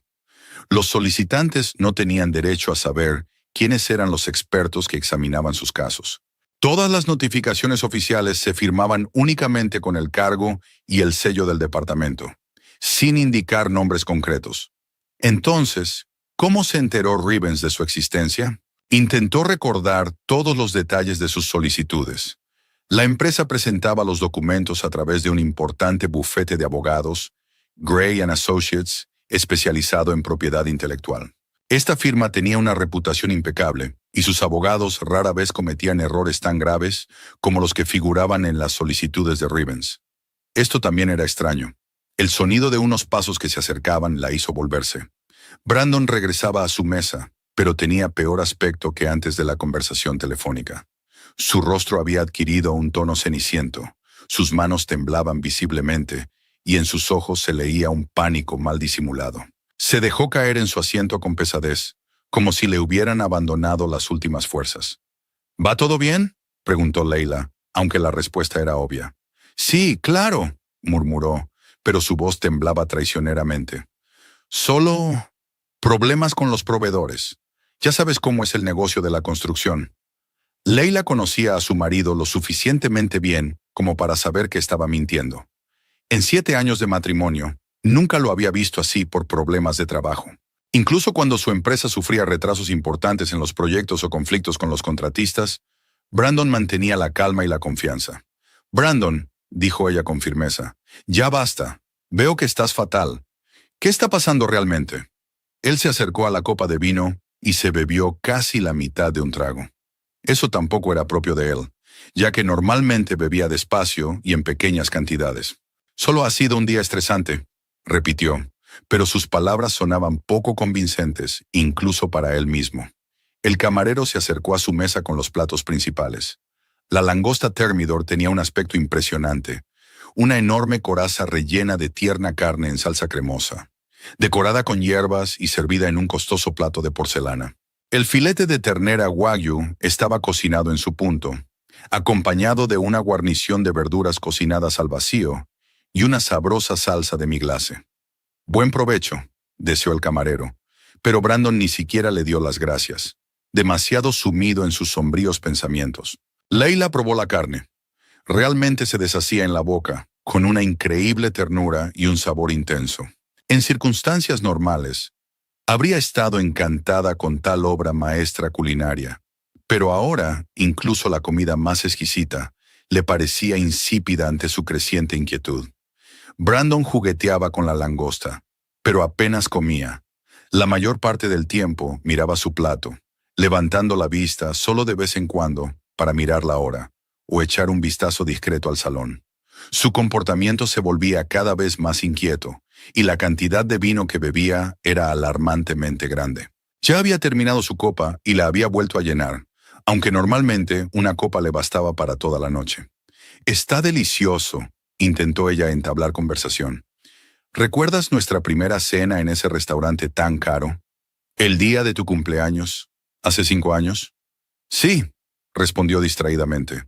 Los solicitantes no tenían derecho a saber quiénes eran los expertos que examinaban sus casos. Todas las notificaciones oficiales se firmaban únicamente con el cargo y el sello del departamento, sin indicar nombres concretos. Entonces, ¿cómo se enteró Rivens de su existencia? Intentó recordar todos los detalles de sus solicitudes. La empresa presentaba los documentos a través de un importante bufete de abogados, Gray & Associates, especializado en propiedad intelectual. Esta firma tenía una reputación impecable, y sus abogados rara vez cometían errores tan graves como los que figuraban en las solicitudes de Rivens. Esto también era extraño. El sonido de unos pasos que se acercaban la hizo volverse. Brandon regresaba a su mesa, pero tenía peor aspecto que antes de la conversación telefónica. Su rostro había adquirido un tono ceniciento, sus manos temblaban visiblemente, y en sus ojos se leía un pánico mal disimulado. Se dejó caer en su asiento con pesadez, como si le hubieran abandonado las últimas fuerzas. «¿Va todo bien?», preguntó Leila, aunque la respuesta era obvia. «Sí, claro», murmuró, pero su voz temblaba traicioneramente. «Solo problemas con los proveedores. Ya sabes cómo es el negocio de la construcción». Leila conocía a su marido lo suficientemente bien como para saber que estaba mintiendo. En 7 años de matrimonio, nunca lo había visto así por problemas de trabajo. Incluso cuando su empresa sufría retrasos importantes en los proyectos o conflictos con los contratistas, Brandon mantenía la calma y la confianza. «Brandon», dijo ella con firmeza, «ya basta. Veo que estás fatal. ¿Qué está pasando realmente?». Él se acercó a la copa de vino y se bebió casi la mitad de un trago. Eso tampoco era propio de él, ya que normalmente bebía despacio y en pequeñas cantidades. Solo ha sido un día estresante, repitió, pero sus palabras sonaban poco convincentes, incluso para él mismo. El camarero se acercó a su mesa con los platos principales. La langosta Thermidor tenía un aspecto impresionante, una enorme coraza rellena de tierna carne en salsa cremosa, decorada con hierbas y servida en un costoso plato de porcelana. El filete de ternera Wagyu estaba cocinado en su punto, acompañado de una guarnición de verduras cocinadas al vacío y una sabrosa salsa de miglase. Buen provecho, deseó el camarero, pero Brandon ni siquiera le dio las gracias, demasiado sumido en sus sombríos pensamientos. Leila probó la carne. Realmente se deshacía en la boca, con una increíble ternura y un sabor intenso. En circunstancias normales, habría estado encantada con tal obra maestra culinaria, pero ahora, incluso la comida más exquisita, le parecía insípida ante su creciente inquietud. Brandon jugueteaba con la langosta, pero apenas comía. La mayor parte del tiempo miraba su plato, levantando la vista solo de vez en cuando para mirar la hora o echar un vistazo discreto al salón. Su comportamiento se volvía cada vez más inquieto, y la cantidad de vino que bebía era alarmantemente grande. Ya había terminado su copa y la había vuelto a llenar, aunque normalmente una copa le bastaba para toda la noche. «Está delicioso», intentó ella entablar conversación. «¿Recuerdas nuestra primera cena en ese restaurante tan caro? ¿El día de tu cumpleaños? ¿Hace 5 años?» «Sí», respondió distraídamente,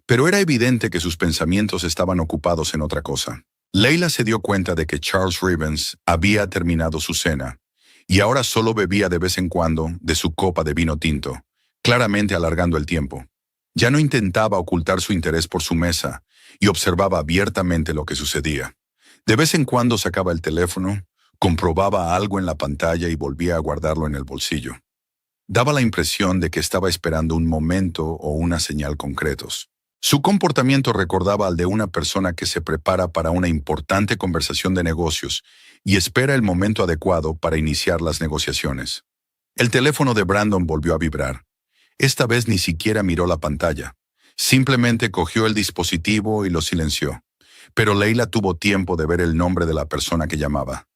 pero era evidente que sus pensamientos estaban ocupados en otra cosa. Leila se dio cuenta de que Charles Rivens había terminado su cena, y ahora solo bebía de vez en cuando de su copa de vino tinto, claramente alargando el tiempo. Ya no intentaba ocultar su interés por su mesa, y observaba abiertamente lo que sucedía. De vez en cuando sacaba el teléfono, comprobaba algo en la pantalla y volvía a guardarlo en el bolsillo. Daba la impresión de que estaba esperando un momento o una señal concretos. Su comportamiento recordaba al de una persona que se prepara para una importante conversación de negocios y espera el momento adecuado para iniciar las negociaciones. El teléfono de Brandon volvió a vibrar. Esta vez ni siquiera miró la pantalla. Simplemente cogió el dispositivo y lo silenció. Pero Leila tuvo tiempo de ver el nombre de la persona que llamaba.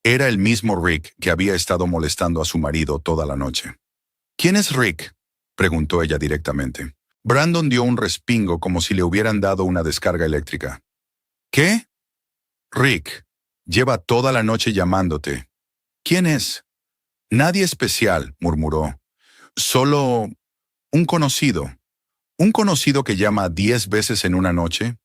Era el mismo Rick que había estado molestando a su marido toda la noche. «¿Quién es Rick?», preguntó ella directamente. Brandon dio un respingo como si le hubieran dado una descarga eléctrica. «¿Qué?» «Rick. Lleva toda la noche llamándote». «¿Quién es?» «Nadie especial», murmuró. «Solo un conocido. ¿Un conocido que llama 10 veces en una noche?»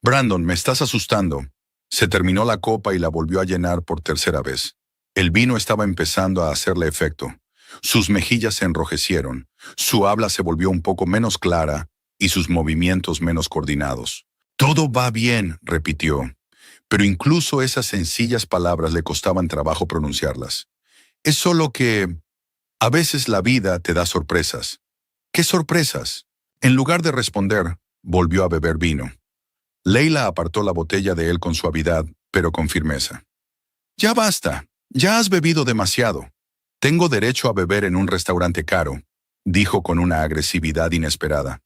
«Brandon, me estás asustando». Se terminó la copa y la volvió a llenar por tercera vez. El vino estaba empezando a hacerle efecto. Sus mejillas se enrojecieron, su habla se volvió un poco menos clara y sus movimientos menos coordinados. «Todo va bien», repitió, pero incluso esas sencillas palabras le costaban trabajo pronunciarlas. «Es solo que a veces la vida te da sorpresas». «¿Qué sorpresas?». En lugar de responder, volvió a beber vino. Leila apartó la botella de él con suavidad, pero con firmeza. «Ya basta, ya has bebido demasiado. Tengo derecho a beber en un restaurante caro», dijo con una agresividad inesperada.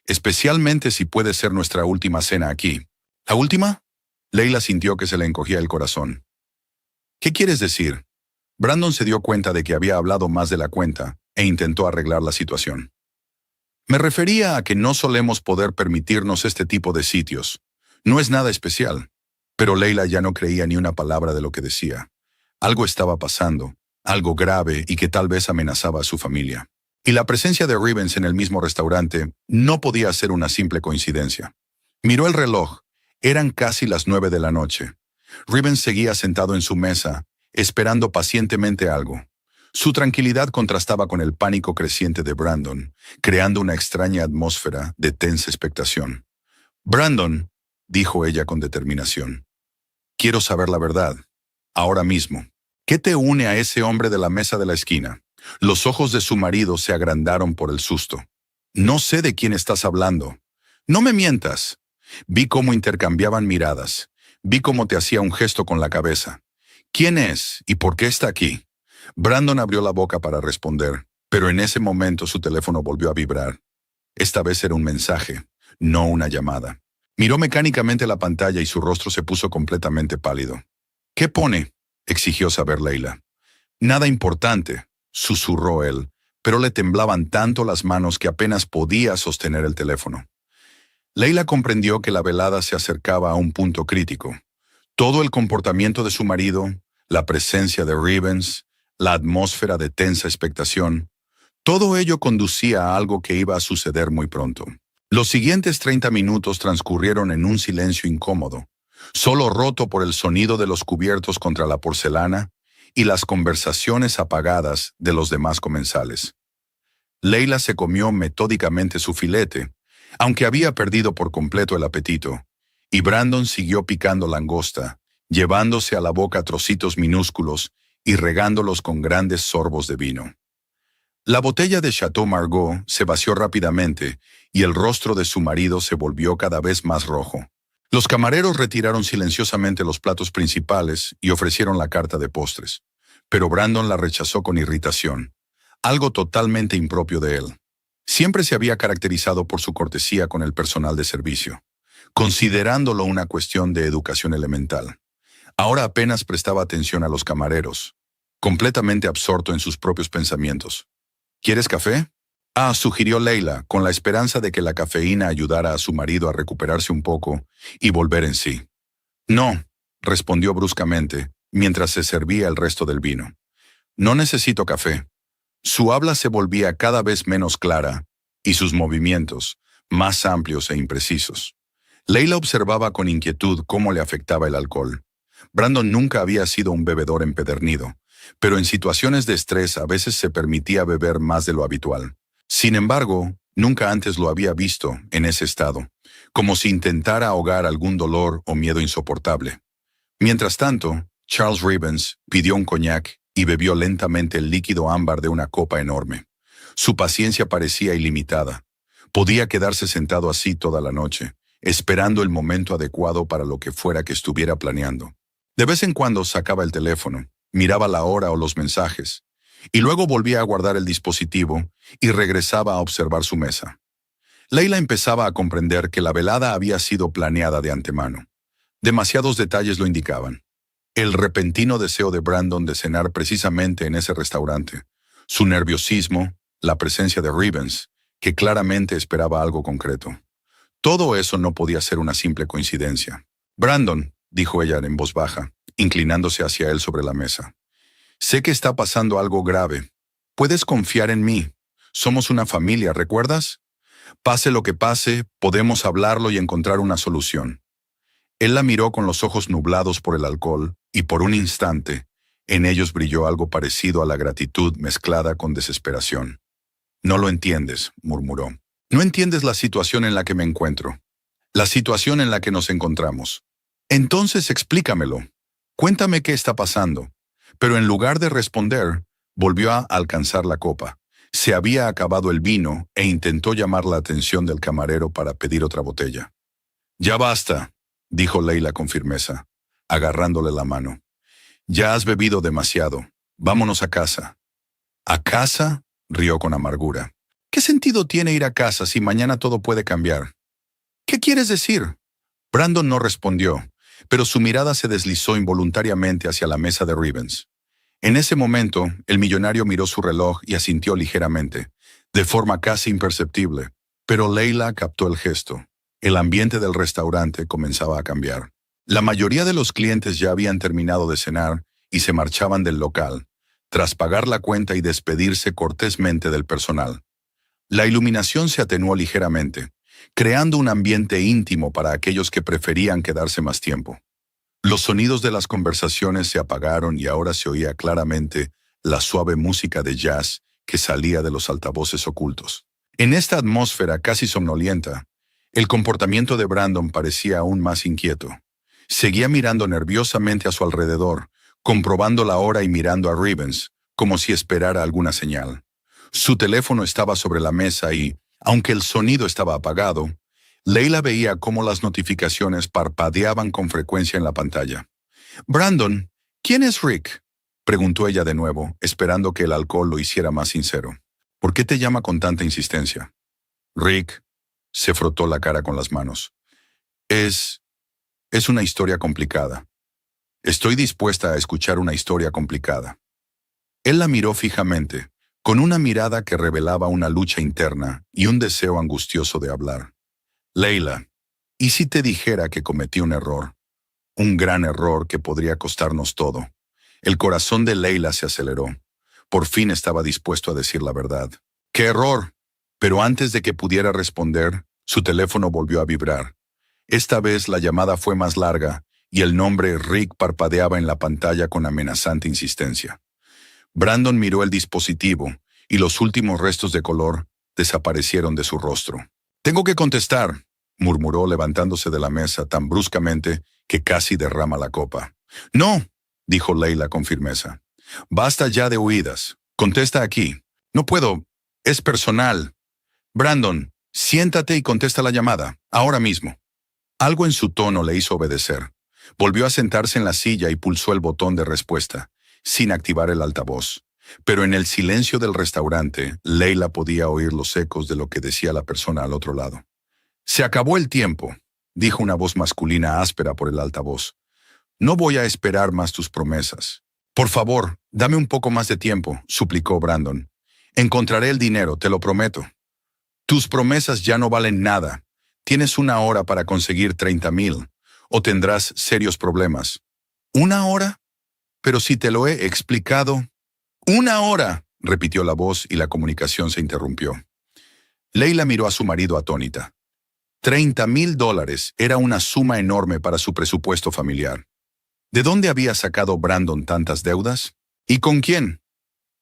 «Especialmente si puede ser nuestra última cena aquí». «¿La última?». Leila sintió que se le encogía el corazón. «¿Qué quieres decir?». Brandon se dio cuenta de que había hablado más de la cuenta e intentó arreglar la situación. «Me refería a que no solemos poder permitirnos este tipo de sitios. No es nada especial». Pero Leila ya no creía ni una palabra de lo que decía. Algo estaba pasando, algo grave y que tal vez amenazaba a su familia. Y la presencia de Rivens en el mismo restaurante no podía ser una simple coincidencia. Miró el reloj. Eran casi las 9 de la noche. Rivens seguía sentado en su mesa, esperando pacientemente algo. Su tranquilidad contrastaba con el pánico creciente de Brandon, creando una extraña atmósfera de tensa expectación. «Brandon», dijo ella con determinación, «quiero saber la verdad, ahora mismo. ¿Qué te une a ese hombre de la mesa de la esquina?». Los ojos de su marido se agrandaron por el susto. «No sé de quién estás hablando». «No me mientas». Vi cómo intercambiaban miradas. Vi cómo te hacía un gesto con la cabeza. «¿Quién es y por qué está aquí?». Brandon abrió la boca para responder, pero en ese momento su teléfono volvió a vibrar. Esta vez era un mensaje, no una llamada. Miró mecánicamente la pantalla y su rostro se puso completamente pálido. ¿Qué pone?, exigió saber Leila. Nada importante, susurró él, pero le temblaban tanto las manos que apenas podía sostener el teléfono. Leila comprendió que la velada se acercaba a un punto crítico. Todo el comportamiento de su marido, la presencia de Rivens, la atmósfera de tensa expectación, todo ello conducía a algo que iba a suceder muy pronto. Los siguientes 30 minutos transcurrieron en un silencio incómodo, solo roto por el sonido de los cubiertos contra la porcelana y las conversaciones apagadas de los demás comensales. Leila se comió metódicamente su filete, aunque había perdido por completo el apetito, y Brandon siguió picando langosta, llevándose a la boca trocitos minúsculos y regándolos con grandes sorbos de vino. La botella de Chateau Margaux se vació rápidamente y el rostro de su marido se volvió cada vez más rojo. Los camareros retiraron silenciosamente los platos principales y ofrecieron la carta de postres, pero Brandon la rechazó con irritación, algo totalmente impropio de él. Siempre se había caracterizado por su cortesía con el personal de servicio, considerándolo una cuestión de educación elemental. Ahora apenas prestaba atención a los camareros, completamente absorto en sus propios pensamientos. ¿Quieres café? Sugirió Leila, con la esperanza de que la cafeína ayudara a su marido a recuperarse un poco y volver en sí. No, respondió bruscamente, mientras se servía el resto del vino. No necesito café. Su habla se volvía cada vez menos clara y sus movimientos más amplios e imprecisos. Leila observaba con inquietud cómo le afectaba el alcohol. Brandon nunca había sido un bebedor empedernido, pero en situaciones de estrés a veces se permitía beber más de lo habitual. Sin embargo, nunca antes lo había visto en ese estado, como si intentara ahogar algún dolor o miedo insoportable. Mientras tanto, Charles Rivens pidió un coñac y bebió lentamente el líquido ámbar de una copa enorme. Su paciencia parecía ilimitada. Podía quedarse sentado así toda la noche, esperando el momento adecuado para lo que fuera que estuviera planeando. De vez en cuando sacaba el teléfono, miraba la hora o los mensajes, y luego volvía a guardar el dispositivo y regresaba a observar su mesa. Leila empezaba a comprender que la velada había sido planeada de antemano. Demasiados detalles lo indicaban. El repentino deseo de Brandon de cenar precisamente en ese restaurante, su nerviosismo, la presencia de Rivens, que claramente esperaba algo concreto. Todo eso no podía ser una simple coincidencia. Brandon, dijo ella en voz baja, inclinándose hacia él sobre la mesa. Sé que está pasando algo grave. Puedes confiar en mí. Somos una familia, ¿recuerdas? Pase lo que pase, podemos hablarlo y encontrar una solución. Él la miró con los ojos nublados por el alcohol, y por un instante, en ellos brilló algo parecido a la gratitud mezclada con desesperación. No lo entiendes, murmuró. No entiendes la situación en la que me encuentro. La situación en la que nos encontramos. Entonces explícamelo. Cuéntame qué está pasando. Pero en lugar de responder, volvió a alcanzar la copa. Se había acabado el vino e intentó llamar la atención del camarero para pedir otra botella. Ya basta, dijo Leila con firmeza, agarrándole la mano. Ya has bebido demasiado. Vámonos a casa. ¿A casa?, rió con amargura. ¿Qué sentido tiene ir a casa si mañana todo puede cambiar? ¿Qué quieres decir? Brandon no respondió, pero su mirada se deslizó involuntariamente hacia la mesa de Rivens. En ese momento, el millonario miró su reloj y asintió ligeramente, de forma casi imperceptible, pero Leila captó el gesto. El ambiente del restaurante comenzaba a cambiar. La mayoría de los clientes ya habían terminado de cenar y se marchaban del local, tras pagar la cuenta y despedirse cortésmente del personal. La iluminación se atenuó ligeramente, creando un ambiente íntimo para aquellos que preferían quedarse más tiempo. Los sonidos de las conversaciones se apagaron y ahora se oía claramente la suave música de jazz que salía de los altavoces ocultos. En esta atmósfera casi somnolienta, el comportamiento de Brandon parecía aún más inquieto. Seguía mirando nerviosamente a su alrededor, comprobando la hora y mirando a Rivens, como si esperara alguna señal. Su teléfono estaba sobre la mesa y, aunque el sonido estaba apagado, Leila veía cómo las notificaciones parpadeaban con frecuencia en la pantalla. «Brandon, ¿quién es Rick?», preguntó ella de nuevo, esperando que el alcohol lo hiciera más sincero. «¿Por qué te llama con tanta insistencia?». Rick se frotó la cara con las manos. Es una historia complicada. Estoy dispuesta a escuchar una historia complicada. Él la miró fijamente, con una mirada que revelaba una lucha interna y un deseo angustioso de hablar. Leila, ¿y si te dijera que cometí un error? Un gran error que podría costarnos todo. El corazón de Leila se aceleró. Por fin estaba dispuesto a decir la verdad. ¡Qué error! Pero antes de que pudiera responder, su teléfono volvió a vibrar. Esta vez la llamada fue más larga y el nombre Rick parpadeaba en la pantalla con amenazante insistencia. Brandon miró el dispositivo y los últimos restos de color desaparecieron de su rostro. «Tengo que contestar», murmuró levantándose de la mesa tan bruscamente que casi derrama la copa. «No», dijo Leila con firmeza. «Basta ya de huidas. Contesta aquí. No puedo. Es personal. Brandon, siéntate y contesta la llamada, ahora mismo». Algo en su tono le hizo obedecer. Volvió a sentarse en la silla y pulsó el botón de respuesta, sin activar el altavoz. Pero en el silencio del restaurante, Leila podía oír los ecos de lo que decía la persona al otro lado. «Se acabó el tiempo», dijo una voz masculina áspera por el altavoz. «No voy a esperar más tus promesas». «Por favor, dame un poco más de tiempo», suplicó Brandon. «Encontraré el dinero, te lo prometo». «Tus promesas ya no valen nada. Tienes 1 hora para conseguir 30,000, o tendrás serios problemas». «¿1 hora? Pero si te lo he explicado». «1 hora», repitió la voz y la comunicación se interrumpió. Leila miró a su marido atónita. $30,000 era una suma enorme para su presupuesto familiar. ¿De dónde había sacado Brandon tantas deudas? ¿Y con quién?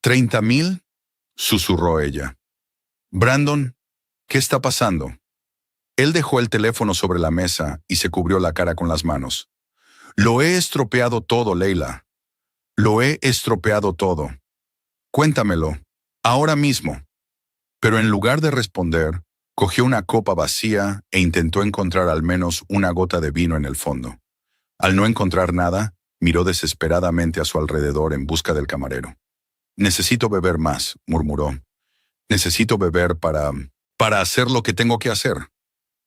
¿30,000? Susurró ella. «Brandon, ¿qué está pasando?» Él dejó el teléfono sobre la mesa y se cubrió la cara con las manos. «Lo he estropeado todo, Leila. Lo he estropeado todo. Cuéntamelo, ahora mismo». Pero en lugar de responder, cogió una copa vacía e intentó encontrar al menos una gota de vino en el fondo. Al no encontrar nada, miró desesperadamente a su alrededor en busca del camarero. «Necesito beber más», murmuró. «Necesito beber para hacer lo que tengo que hacer».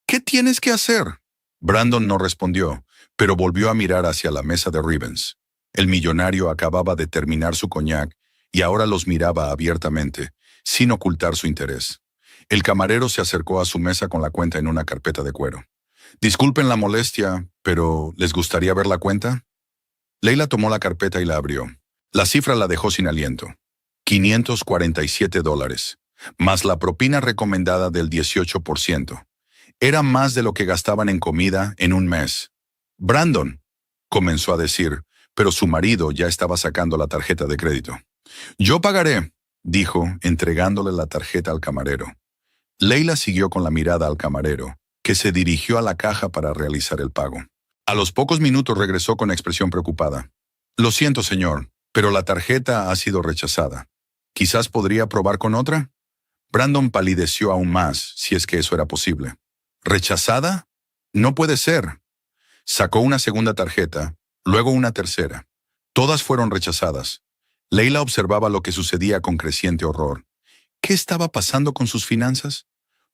«¿Qué tienes que hacer?» Brandon no respondió, pero volvió a mirar hacia la mesa de Rivens. El millonario acababa de terminar su coñac y ahora los miraba abiertamente, sin ocultar su interés. El camarero se acercó a su mesa con la cuenta en una carpeta de cuero. «Disculpen la molestia, pero ¿les gustaría ver la cuenta?» Leila tomó la carpeta y la abrió. La cifra la dejó sin aliento. $547, más la propina recomendada del 18%. Era más de lo que gastaban en comida en un mes. «Brandon», comenzó a decir, pero su marido ya estaba sacando la tarjeta de crédito. «Yo pagaré», dijo, entregándole la tarjeta al camarero. Leila siguió con la mirada al camarero, que se dirigió a la caja para realizar el pago. A los pocos minutos regresó con expresión preocupada. «Lo siento, señor, pero la tarjeta ha sido rechazada. ¿Quizás podría probar con otra?» Brandon palideció aún más, si es que eso era posible. «¿Rechazada? No puede ser». Sacó una segunda tarjeta, luego una tercera. Todas fueron rechazadas. Leila observaba lo que sucedía con creciente horror. ¿Qué estaba pasando con sus finanzas?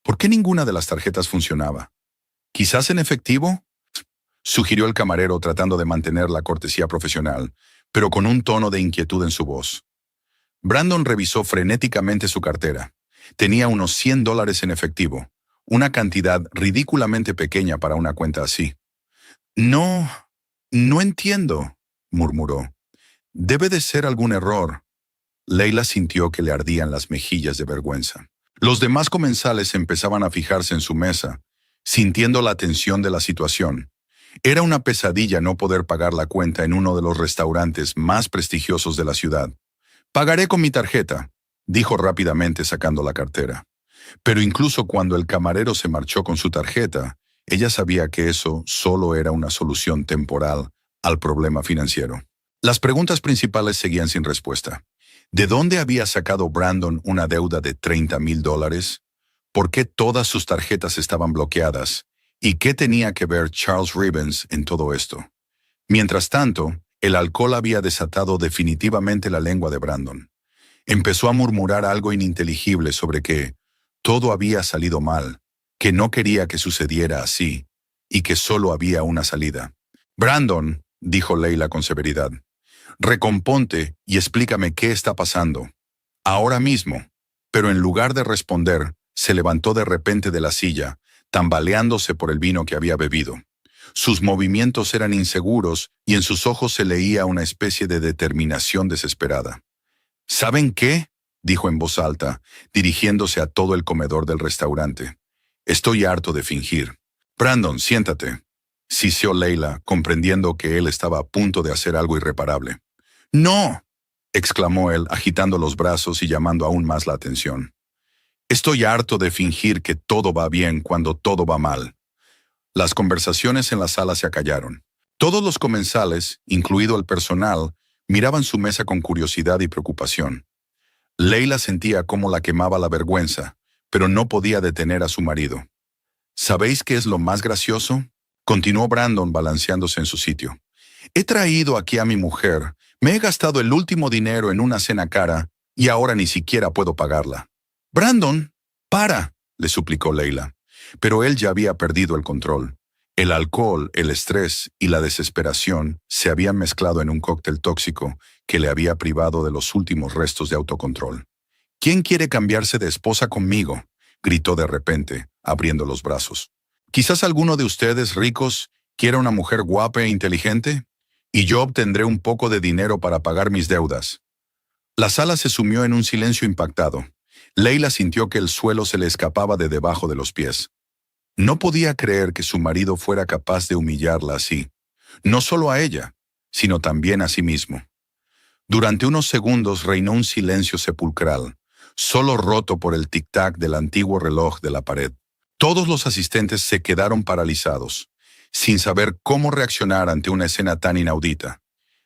¿Por qué ninguna de las tarjetas funcionaba? ¿Quizás en efectivo?, sugirió el camarero tratando de mantener la cortesía profesional, pero con un tono de inquietud en su voz. Brandon revisó frenéticamente su cartera. Tenía unos $100 en efectivo, una cantidad ridículamente pequeña para una cuenta así. No entiendo», murmuró. «Debe de ser algún error». Leila sintió que le ardían las mejillas de vergüenza. Los demás comensales empezaban a fijarse en su mesa, sintiendo la tensión de la situación. Era una pesadilla no poder pagar la cuenta en uno de los restaurantes más prestigiosos de la ciudad. «Pagaré con mi tarjeta», dijo rápidamente sacando la cartera. Pero incluso cuando el camarero se marchó con su tarjeta, ella sabía que eso solo era una solución temporal al problema financiero. Las preguntas principales seguían sin respuesta. ¿De dónde había sacado Brandon una deuda de $30,000? ¿Por qué todas sus tarjetas estaban bloqueadas? ¿Y qué tenía que ver Charles Rivens en todo esto? Mientras tanto, el alcohol había desatado definitivamente la lengua de Brandon. Empezó a murmurar algo ininteligible sobre que todo había salido mal, que no quería que sucediera así, y que solo había una salida. «Brandon», dijo Leila con severidad, «recomponte y explícame qué está pasando. Ahora mismo». Pero en lugar de responder, se levantó de repente de la silla, tambaleándose por el vino que había bebido. Sus movimientos eran inseguros y en sus ojos se leía una especie de determinación desesperada. «¿Saben qué?», dijo en voz alta, dirigiéndose a todo el comedor del restaurante. «Estoy harto de fingir. Brandon, siéntate», siseó Leila, comprendiendo que él estaba a punto de hacer algo irreparable. «¡No!», exclamó él, agitando los brazos y llamando aún más la atención. «Estoy harto de fingir que todo va bien cuando todo va mal». Las conversaciones en la sala se acallaron. Todos los comensales, incluido el personal, miraban su mesa con curiosidad y preocupación. Leila sentía cómo la quemaba la vergüenza, pero no podía detener a su marido. «¿Sabéis qué es lo más gracioso?», continuó Brandon balanceándose en su sitio. «He traído aquí a mi mujer, me he gastado el último dinero en una cena cara y ahora ni siquiera puedo pagarla». «Brandon, para», le suplicó Leila. Pero él ya había perdido el control. El alcohol, el estrés y la desesperación se habían mezclado en un cóctel tóxico que le había privado de los últimos restos de autocontrol. «¿Quién quiere cambiarse de esposa conmigo?», gritó de repente, abriendo los brazos. «Quizás alguno de ustedes ricos quiera una mujer guapa e inteligente, y yo obtendré un poco de dinero para pagar mis deudas». La sala se sumió en un silencio impactado. Leila sintió que el suelo se le escapaba de debajo de los pies. No podía creer que su marido fuera capaz de humillarla así, no solo a ella, sino también a sí mismo. Durante unos segundos reinó un silencio sepulcral, solo roto por el tic-tac del antiguo reloj de la pared. Todos los asistentes se quedaron paralizados, sin saber cómo reaccionar ante una escena tan inaudita.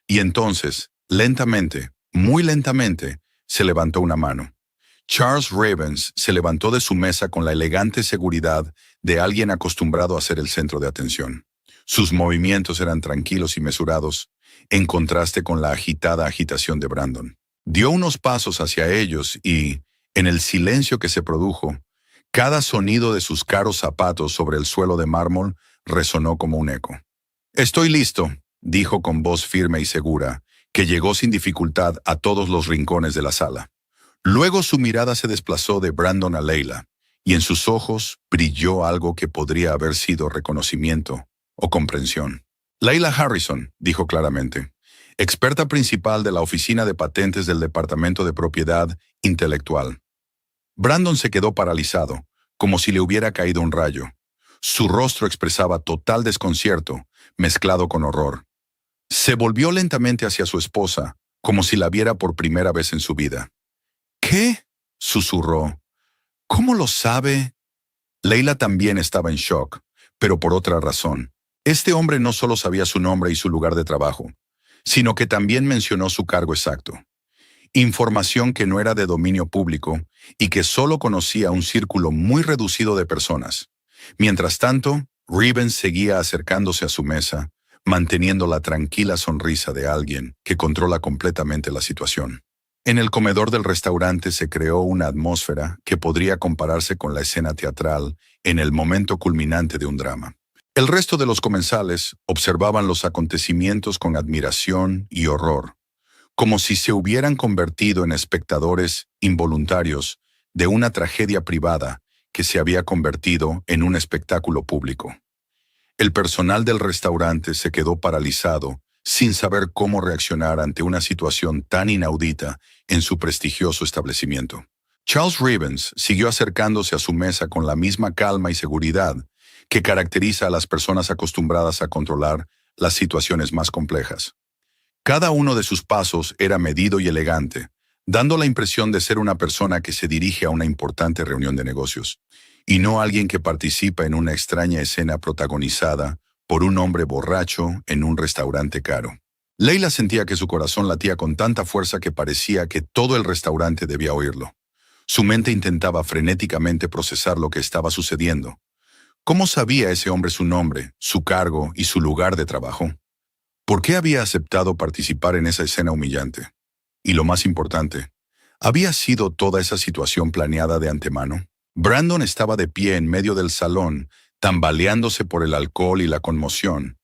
Y entonces, lentamente, muy lentamente, se levantó una mano. Charles Ravens se levantó de su mesa con la elegante seguridad de alguien acostumbrado a ser el centro de atención. Sus movimientos eran tranquilos y mesurados, en contraste con la agitada agitación de Brandon. Dio unos pasos hacia ellos y, en el silencio que se produjo, cada sonido de sus caros zapatos sobre el suelo de mármol resonó como un eco. «Estoy listo», dijo con voz firme y segura, que llegó sin dificultad a todos los rincones de la sala. Luego su mirada se desplazó de Brandon a Leila, y en sus ojos brilló algo que podría haber sido reconocimiento o comprensión. «Leila Harrison», dijo claramente, experta principal de la Oficina de Patentes del Departamento de Propiedad Intelectual. Brandon se quedó paralizado, como si le hubiera caído un rayo. Su rostro expresaba total desconcierto, mezclado con horror. Se volvió lentamente hacia su esposa, como si la viera por primera vez en su vida. «¿Qué?», susurró. «¿Cómo lo sabe?». Leila también estaba en shock, pero por otra razón. Este hombre no solo sabía su nombre y su lugar de trabajo, sino que también mencionó su cargo exacto. Información que no era de dominio público y que solo conocía un círculo muy reducido de personas. Mientras tanto, Ravens seguía acercándose a su mesa, manteniendo la tranquila sonrisa de alguien que controla completamente la situación. En el comedor del restaurante se creó una atmósfera que podría compararse con la escena teatral en el momento culminante de un drama. El resto de los comensales observaban los acontecimientos con admiración y horror, como si se hubieran convertido en espectadores involuntarios de una tragedia privada que se había convertido en un espectáculo público. El personal del restaurante se quedó paralizado, sin saber cómo reaccionar ante una situación tan inaudita en su prestigioso establecimiento. Charles Ravens siguió acercándose a su mesa con la misma calma y seguridad que caracteriza a las personas acostumbradas a controlar las situaciones más complejas. Cada uno de sus pasos era medido y elegante, dando la impresión de ser una persona que se dirige a una importante reunión de negocios, y no alguien que participa en una extraña escena protagonizada por un hombre borracho en un restaurante caro. Leila sentía que su corazón latía con tanta fuerza que parecía que todo el restaurante debía oírlo. Su mente intentaba frenéticamente procesar lo que estaba sucediendo. ¿Cómo sabía ese hombre su nombre, su cargo y su lugar de trabajo? ¿Por qué había aceptado participar en esa escena humillante? Y lo más importante, ¿había sido toda esa situación planeada de antemano? Brandon estaba de pie en medio del salón, tambaleándose por el alcohol y la conmoción,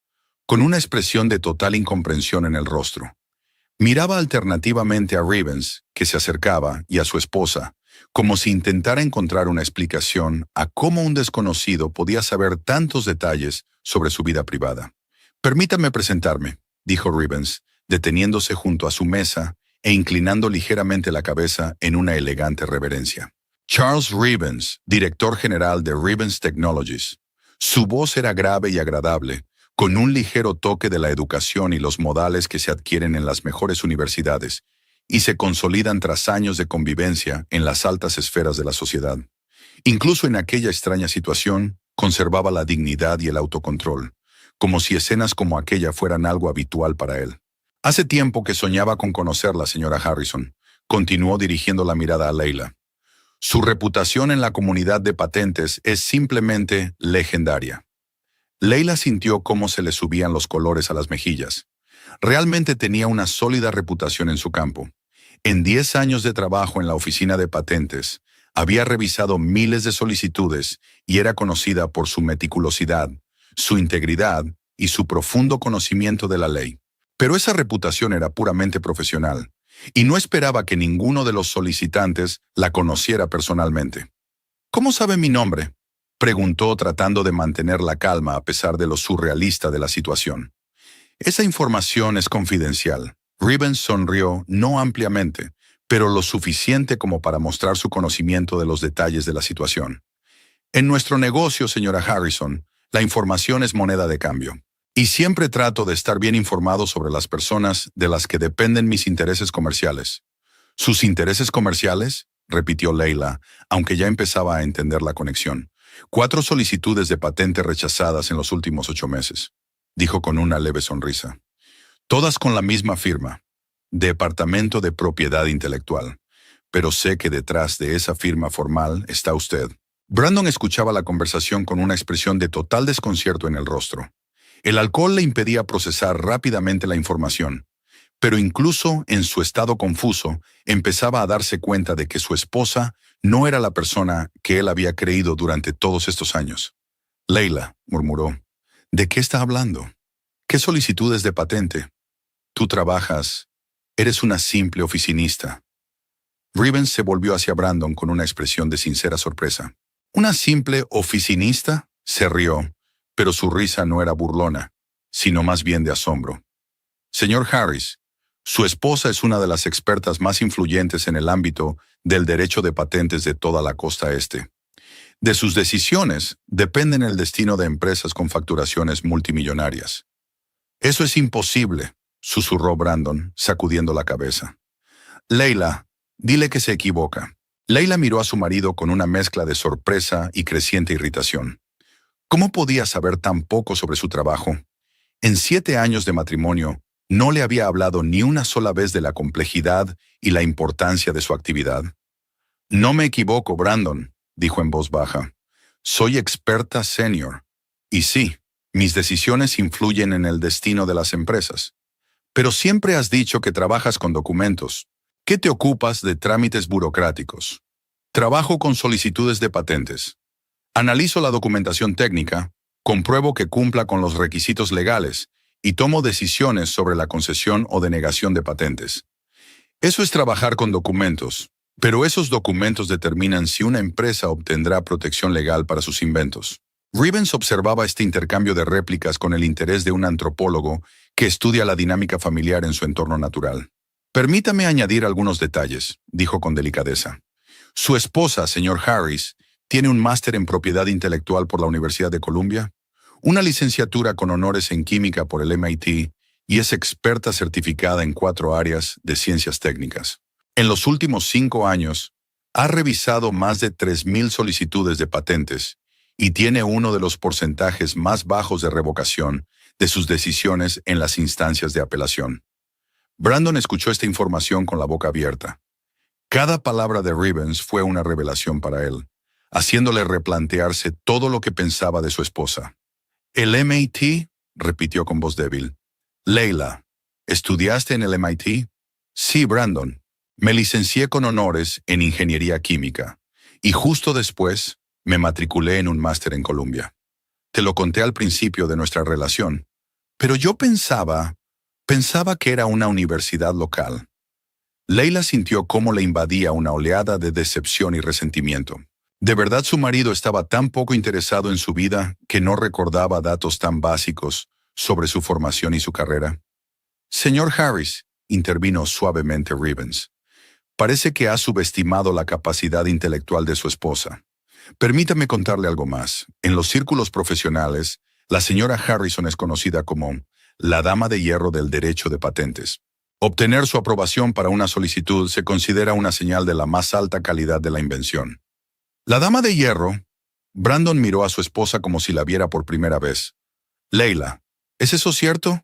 con una expresión de total incomprensión en el rostro. Miraba alternativamente a Rivens, que se acercaba, y a su esposa, como si intentara encontrar una explicación a cómo un desconocido podía saber tantos detalles sobre su vida privada. «Permítame presentarme», dijo Rivens, deteniéndose junto a su mesa e inclinando ligeramente la cabeza en una elegante reverencia. Charles Rivens, director general de Rivens Technologies. Su voz era grave y agradable, con un ligero toque de la educación y los modales que se adquieren en las mejores universidades y se consolidan tras años de convivencia en las altas esferas de la sociedad. Incluso en aquella extraña situación, conservaba la dignidad y el autocontrol, como si escenas como aquella fueran algo habitual para él. Hace tiempo que soñaba con conocer la señora Harrison, continuó dirigiendo la mirada a Leila. Su reputación en la comunidad de patentes es simplemente legendaria. Leila sintió cómo se le subían los colores a las mejillas. Realmente tenía una sólida reputación en su campo. En 10 años de trabajo en la oficina de patentes, había revisado miles de solicitudes y era conocida por su meticulosidad, su integridad y su profundo conocimiento de la ley. Pero esa reputación era puramente profesional, y no esperaba que ninguno de los solicitantes la conociera personalmente. «¿Cómo sabe mi nombre?», preguntó tratando de mantener la calma a pesar de lo surrealista de la situación. «Esa información es confidencial». Rivens sonrió, no ampliamente, pero lo suficiente como para mostrar su conocimiento de los detalles de la situación. «En nuestro negocio, señora Harrison, la información es moneda de cambio. Y siempre trato de estar bien informado sobre las personas de las que dependen mis intereses comerciales». «¿Sus intereses comerciales?», repitió Leila, aunque ya empezaba a entender la conexión. «4 solicitudes de patente rechazadas en los últimos 8 meses», dijo con una leve sonrisa. «Todas con la misma firma, Departamento de Propiedad Intelectual. Pero sé que detrás de esa firma formal está usted». Brandon escuchaba la conversación con una expresión de total desconcierto en el rostro. El alcohol le impedía procesar rápidamente la información, pero incluso en su estado confuso, empezaba a darse cuenta de que su esposa no era la persona que él había creído durante todos estos años. «Leila», murmuró, «¿de qué está hablando? ¿Qué solicitudes de patente? Tú trabajas. Eres una simple oficinista». Rivens se volvió hacia Brandon con una expresión de sincera sorpresa. «¿Una simple oficinista?», se rió, pero su risa no era burlona, sino más bien de asombro. «Señor Harris, su esposa es una de las expertas más influyentes en el ámbito del derecho de patentes de toda la costa este. De sus decisiones dependen el destino de empresas con facturaciones multimillonarias». «Eso es imposible», susurró Brandon, sacudiendo la cabeza. «Leila, dile que se equivoca». Leila miró a su marido con una mezcla de sorpresa y creciente irritación. ¿Cómo podía saber tan poco sobre su trabajo? En 7 años de matrimonio, no le había hablado ni una sola vez de la complejidad y la importancia de su actividad. «No me equivoco, Brandon», dijo en voz baja. «Soy experta senior. Y sí, mis decisiones influyen en el destino de las empresas. Pero siempre has dicho que trabajas con documentos. ¿Qué te ocupas de trámites burocráticos? Trabajo con solicitudes de patentes. Analizo la documentación técnica, compruebo que cumpla con los requisitos legales y tomo decisiones sobre la concesión o denegación de patentes. Eso es trabajar con documentos, pero esos documentos determinan si una empresa obtendrá protección legal para sus inventos». Rivens observaba este intercambio de réplicas con el interés de un antropólogo que estudia la dinámica familiar en su entorno natural. «Permítame añadir algunos detalles», dijo con delicadeza. «Su esposa, señor Harris, tiene un máster en propiedad intelectual por la Universidad de Columbia, una licenciatura con honores en química por el MIT y es experta certificada en 4 áreas de ciencias técnicas. En los últimos 5 años, ha revisado más de 3,000 solicitudes de patentes y tiene uno de los porcentajes más bajos de revocación de sus decisiones en las instancias de apelación». Brandon escuchó esta información con la boca abierta. Cada palabra de Rivens fue una revelación para él, haciéndole replantearse todo lo que pensaba de su esposa. «¿El MIT?», repitió con voz débil. «Leila, ¿estudiaste en el MIT?» «Sí, Brandon. Me licencié con honores en ingeniería química Y justo después, me matriculé en un máster en Columbia. Te lo conté al principio de nuestra relación, pero yo pensaba que era una universidad local. Leila sintió cómo le invadía una oleada de decepción y resentimiento. De verdad su marido estaba tan poco interesado en su vida que no recordaba datos tan básicos sobre su formación y su carrera. Señor Harris, intervino suavemente Rivens, parece que ha subestimado la capacidad intelectual de su esposa. Permítame contarle algo más. En los círculos profesionales, la señora Harrison es conocida como la dama de hierro del derecho de patentes. Obtener su aprobación para una solicitud se considera una señal de la más alta calidad de la invención. La dama de hierro, Brandon miró a su esposa como si la viera por primera vez. Leila, ¿es eso cierto?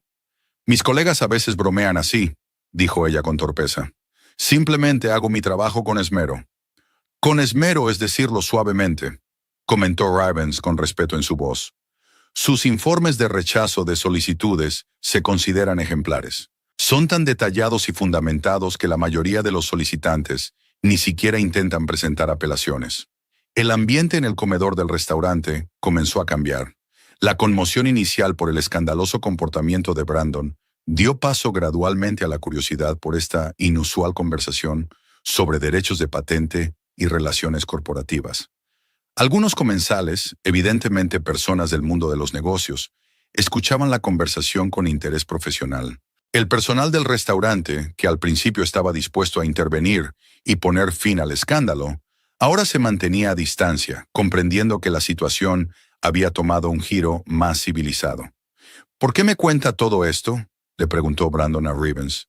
Mis colegas a veces bromean así, dijo ella con torpeza. Simplemente hago mi trabajo con esmero. Con esmero es decirlo suavemente, comentó Rivens con respeto en su voz. Sus informes de rechazo de solicitudes se consideran ejemplares. Son tan detallados y fundamentados que la mayoría de los solicitantes ni siquiera intentan presentar apelaciones. El ambiente en el comedor del restaurante comenzó a cambiar. La conmoción inicial por el escandaloso comportamiento de Brandon dio paso gradualmente a la curiosidad por esta inusual conversación sobre derechos de patente y relaciones corporativas. Algunos comensales, evidentemente personas del mundo de los negocios, escuchaban la conversación con interés profesional. El personal del restaurante, que al principio estaba dispuesto a intervenir y poner fin al escándalo, ahora se mantenía a distancia, comprendiendo que la situación había tomado un giro más civilizado. ¿Por qué me cuenta todo esto?, le preguntó Brandon a Rivens.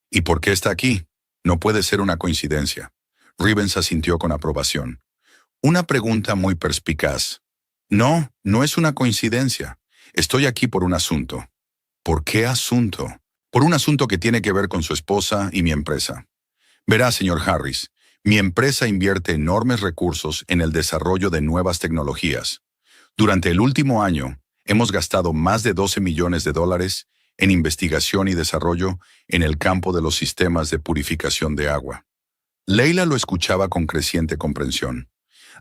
¿Y por qué está aquí? No puede ser una coincidencia. Rivens asintió con aprobación. Una pregunta muy perspicaz. No, no es una coincidencia. Estoy aquí por un asunto. ¿Por qué asunto? Por un asunto que tiene que ver con su esposa y mi empresa. Verá, señor Harris, mi empresa invierte enormes recursos en el desarrollo de nuevas tecnologías. Durante el último año, hemos gastado más de $12 millones en investigación y desarrollo en el campo de los sistemas de purificación de agua. Leila lo escuchaba con creciente comprensión.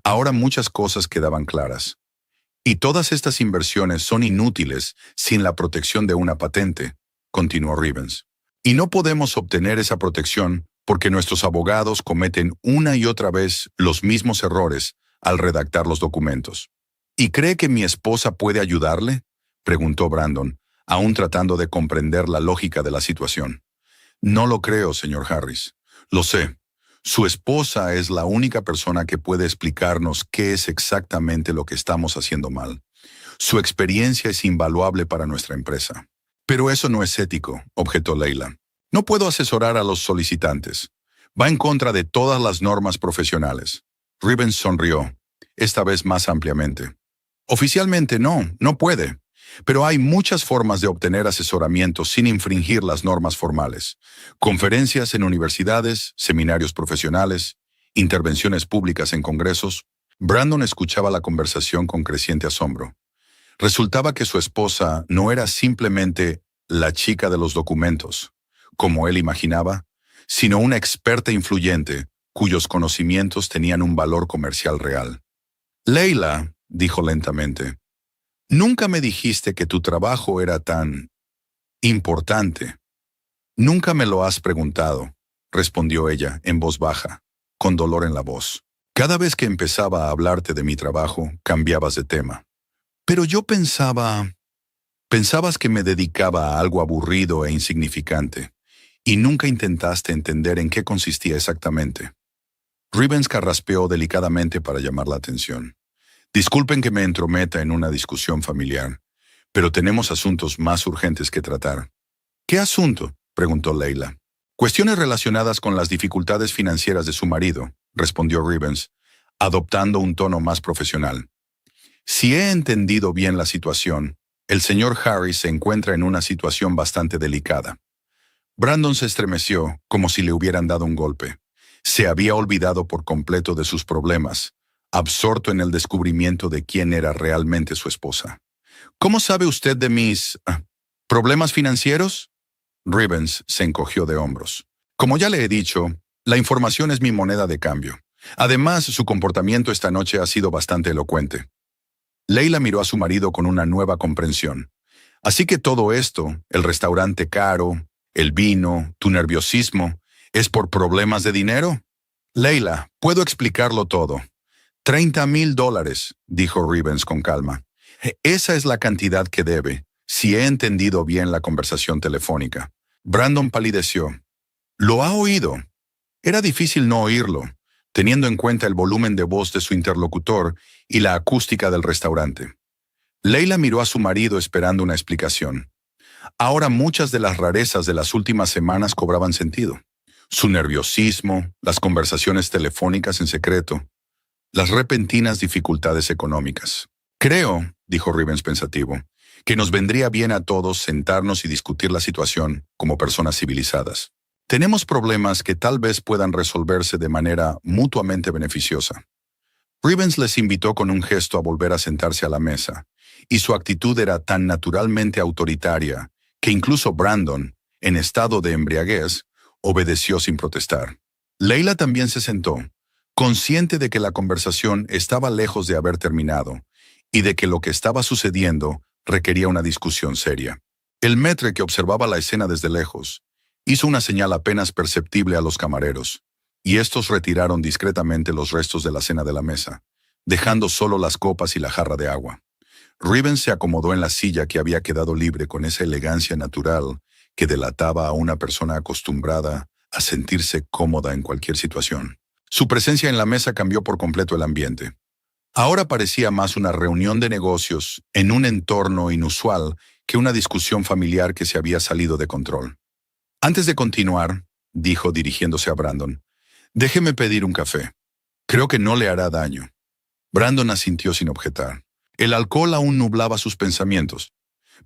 Ahora muchas cosas quedaban claras. Y todas estas inversiones son inútiles sin la protección de una patente, continuó Rivens. Y no podemos obtener esa protección porque nuestros abogados cometen una y otra vez los mismos errores al redactar los documentos. ¿Y cree que mi esposa puede ayudarle?, preguntó Brandon, aún tratando de comprender la lógica de la situación. No lo creo, señor Harris. Lo sé. Su esposa es la única persona que puede explicarnos qué es exactamente lo que estamos haciendo mal. Su experiencia es invaluable para nuestra empresa. Pero eso no es ético, objetó Leila. No puedo asesorar a los solicitantes. Va en contra de todas las normas profesionales. Rivens sonrió, esta vez más ampliamente. Oficialmente no puede. Pero hay muchas formas de obtener asesoramiento sin infringir las normas formales. Conferencias en universidades, seminarios profesionales, intervenciones públicas en congresos. Brandon escuchaba la conversación con creciente asombro. Resultaba que su esposa no era simplemente la chica de los documentos, como él imaginaba, sino una experta influyente cuyos conocimientos tenían un valor comercial real. Leila, dijo lentamente, nunca me dijiste que tu trabajo era tan importante. Nunca me lo has preguntado, respondió ella en voz baja, con dolor en la voz. Cada vez que empezaba a hablarte de mi trabajo, cambiabas de tema. Pero yo pensabas que me dedicaba a algo aburrido e insignificante, y nunca intentaste entender en qué consistía exactamente. Rivens carraspeó delicadamente para llamar la atención. Disculpen que me entrometa en una discusión familiar, pero tenemos asuntos más urgentes que tratar. ¿Qué asunto?, preguntó Leila. Cuestiones relacionadas con las dificultades financieras de su marido, respondió Rivens, adoptando un tono más profesional. Si he entendido bien la situación, el señor Harris se encuentra en una situación bastante delicada. Brandon se estremeció como si le hubieran dado un golpe. Se había olvidado por completo de sus problemas, absorto en el descubrimiento de quién era realmente su esposa. ¿Cómo sabe usted de mis problemas financieros? Rivens se encogió de hombros. Como ya le he dicho, la información es mi moneda de cambio. Además, su comportamiento esta noche ha sido bastante elocuente. Leila miró a su marido con una nueva comprensión. Así que todo esto, el restaurante caro, el vino, tu nerviosismo, ¿es por problemas de dinero? Leila, puedo explicarlo todo. $30,000, dijo Rivens con calma. Esa es la cantidad que debe, si he entendido bien la conversación telefónica. Brandon palideció. ¿Lo ha oído? Era difícil no oírlo, teniendo en cuenta el volumen de voz de su interlocutor y la acústica del restaurante. Leila miró a su marido esperando una explicación. Ahora muchas de las rarezas de las últimas semanas cobraban sentido. Su nerviosismo, las conversaciones telefónicas en secreto, las repentinas dificultades económicas. Creo, dijo Rivens pensativo, que nos vendría bien a todos sentarnos y discutir la situación como personas civilizadas. Tenemos problemas que tal vez puedan resolverse de manera mutuamente beneficiosa. Rivens les invitó con un gesto a volver a sentarse a la mesa, y su actitud era tan naturalmente autoritaria que incluso Brandon, en estado de embriaguez, obedeció sin protestar. Leila también se sentó, consciente de que la conversación estaba lejos de haber terminado y de que lo que estaba sucediendo requería una discusión seria. El maître, que observaba la escena desde lejos, hizo una señal apenas perceptible a los camareros, y estos retiraron discretamente los restos de la cena de la mesa, dejando solo las copas y la jarra de agua. Rivens se acomodó en la silla que había quedado libre con esa elegancia natural que delataba a una persona acostumbrada a sentirse cómoda en cualquier situación. Su presencia en la mesa cambió por completo el ambiente. Ahora parecía más una reunión de negocios en un entorno inusual que una discusión familiar que se había salido de control. Antes de continuar, dijo dirigiéndose a Brandon, déjeme pedir un café. Creo que no le hará daño. Brandon asintió sin objetar. El alcohol aún nublaba sus pensamientos,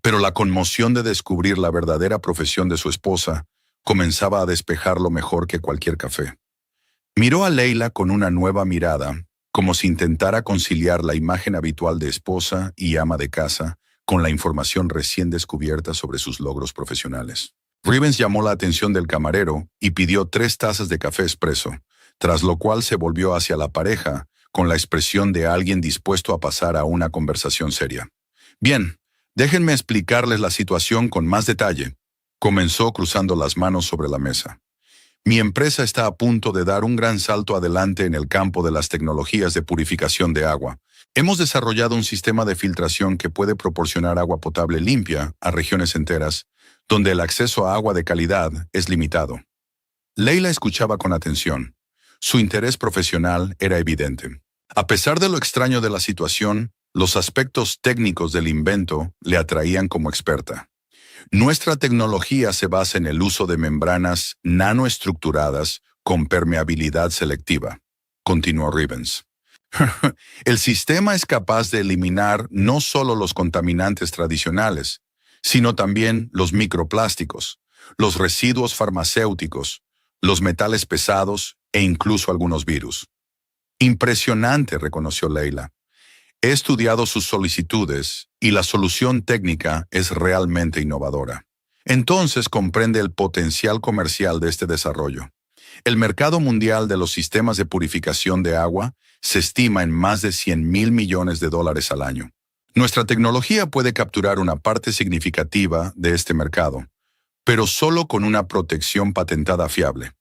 pero la conmoción de descubrir la verdadera profesión de su esposa comenzaba a despejarlo mejor que cualquier café. Miró a Leila con una nueva mirada, como si intentara conciliar la imagen habitual de esposa y ama de casa con la información recién descubierta sobre sus logros profesionales. Rivens llamó la atención del camarero y pidió 3 tazas de café expreso, tras lo cual se volvió hacia la pareja con la expresión de alguien dispuesto a pasar a una conversación seria. Bien, déjenme explicarles la situación con más detalle, comenzó cruzando las manos sobre la mesa. Mi empresa está a punto de dar un gran salto adelante en el campo de las tecnologías de purificación de agua. Hemos desarrollado un sistema de filtración que puede proporcionar agua potable limpia a regiones enteras, donde el acceso a agua de calidad es limitado. Leila escuchaba con atención. Su interés profesional era evidente. A pesar de lo extraño de la situación, los aspectos técnicos del invento le atraían como experta. Nuestra tecnología se basa en el uso de membranas nanoestructuradas con permeabilidad selectiva, continuó Rivens. El sistema es capaz de eliminar no solo los contaminantes tradicionales, sino también los microplásticos, los residuos farmacéuticos, los metales pesados e incluso algunos virus. Impresionante, reconoció Leila. He estudiado sus solicitudes y la solución técnica es realmente innovadora. Entonces comprende el potencial comercial de este desarrollo. El mercado mundial de los sistemas de purificación de agua se estima en más de $100,000 millones al año. Nuestra tecnología puede capturar una parte significativa de este mercado, pero solo con una protección patentada fiable.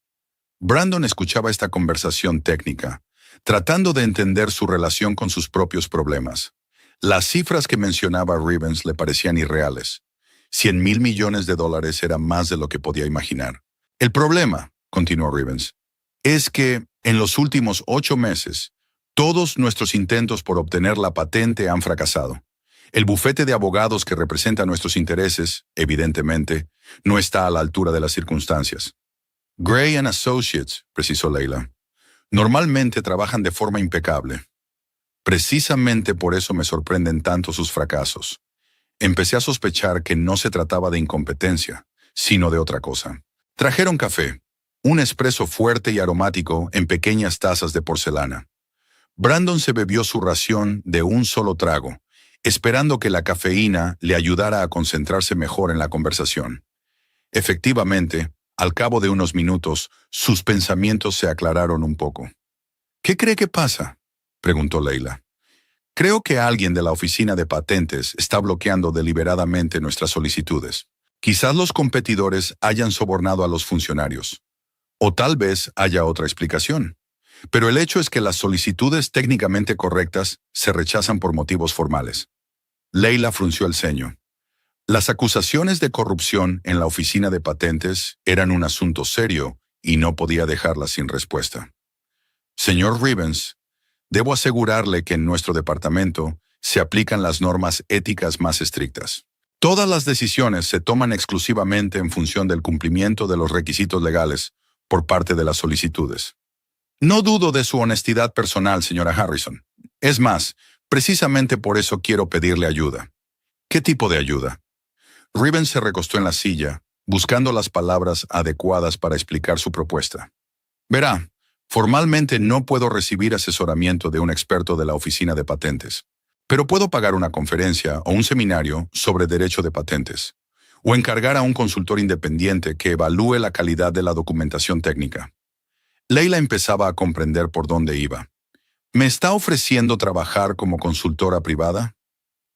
Brandon escuchaba esta conversación técnica, tratando de entender su relación con sus propios problemas. Las cifras que mencionaba Rivens le parecían irreales. $100,000 millones era más de lo que podía imaginar. El problema, continuó Rivens, es que en los últimos 8 meses, todos nuestros intentos por obtener la patente han fracasado. El bufete de abogados que representa nuestros intereses, evidentemente, no está a la altura de las circunstancias. Gray & Associates, precisó Leila. Normalmente trabajan de forma impecable. Precisamente por eso me sorprenden tanto sus fracasos. Empecé a sospechar que no se trataba de incompetencia, sino de otra cosa. Trajeron café, un espresso fuerte y aromático en pequeñas tazas de porcelana. Brandon se bebió su ración de un solo trago, esperando que la cafeína le ayudara a concentrarse mejor en la conversación. Efectivamente, al cabo de unos minutos, sus pensamientos se aclararon un poco. ¿Qué cree que pasa?, preguntó Leila. Creo que alguien de la oficina de patentes está bloqueando deliberadamente nuestras solicitudes. Quizás los competidores hayan sobornado a los funcionarios. O tal vez haya otra explicación. Pero el hecho es que las solicitudes técnicamente correctas se rechazan por motivos formales. Leila frunció el ceño. Las acusaciones de corrupción en la oficina de patentes eran un asunto serio y no podía dejarlas sin respuesta. Señor Rivens, debo asegurarle que en nuestro departamento se aplican las normas éticas más estrictas. Todas las decisiones se toman exclusivamente en función del cumplimiento de los requisitos legales por parte de las solicitudes. No dudo de su honestidad personal, señora Harrison. Es más, precisamente por eso quiero pedirle ayuda. ¿Qué tipo de ayuda? Rivens se recostó en la silla, buscando las palabras adecuadas para explicar su propuesta. Verá, formalmente no puedo recibir asesoramiento de un experto de la oficina de patentes, pero puedo pagar una conferencia o un seminario sobre derecho de patentes, o encargar a un consultor independiente que evalúe la calidad de la documentación técnica. Leila empezaba a comprender por dónde iba. ¿Me está ofreciendo trabajar como consultora privada?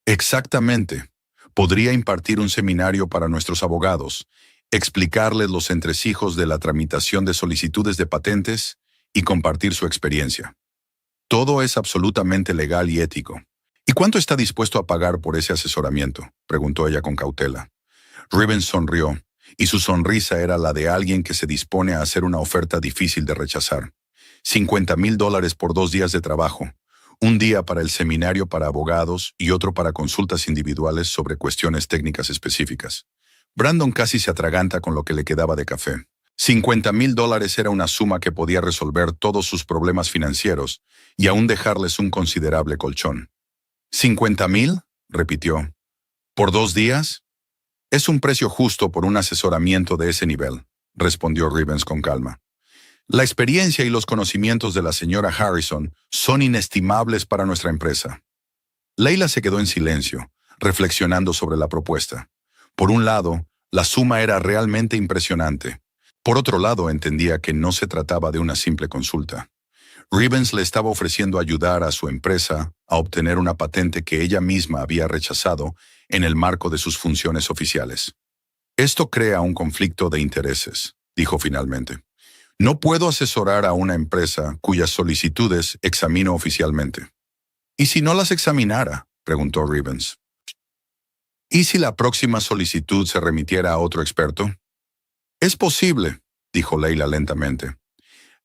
Exactamente. Podría impartir un seminario para nuestros abogados, explicarles los entresijos de la tramitación de solicitudes de patentes y compartir su experiencia. Todo es absolutamente legal y ético. ¿Y cuánto está dispuesto a pagar por ese asesoramiento?, preguntó ella con cautela. Rivens sonrió, y su sonrisa era la de alguien que se dispone a hacer una oferta difícil de rechazar. $50,000 por 2 días de trabajo, un día para el seminario para abogados y otro para consultas individuales sobre cuestiones técnicas específicas. Brandon casi se atraganta con lo que le quedaba de café. $50,000 era una suma que podía resolver todos sus problemas financieros y aún dejarles un considerable colchón. ¿50,000? Repitió. ¿Por 2 días? Es un precio justo por un asesoramiento de ese nivel, respondió Rivens con calma. La experiencia y los conocimientos de la señora Harrison son inestimables para nuestra empresa. Leila se quedó en silencio, reflexionando sobre la propuesta. Por un lado, la suma era realmente impresionante. Por otro lado, entendía que no se trataba de una simple consulta. Rivens le estaba ofreciendo ayudar a su empresa a obtener una patente que ella misma había rechazado en el marco de sus funciones oficiales. Esto crea un conflicto de intereses, dijo finalmente. No puedo asesorar a una empresa cuyas solicitudes examino oficialmente. ¿Y si no las examinara?, preguntó Rivens. ¿Y si la próxima solicitud se remitiera a otro experto? Es posible, dijo Leila lentamente.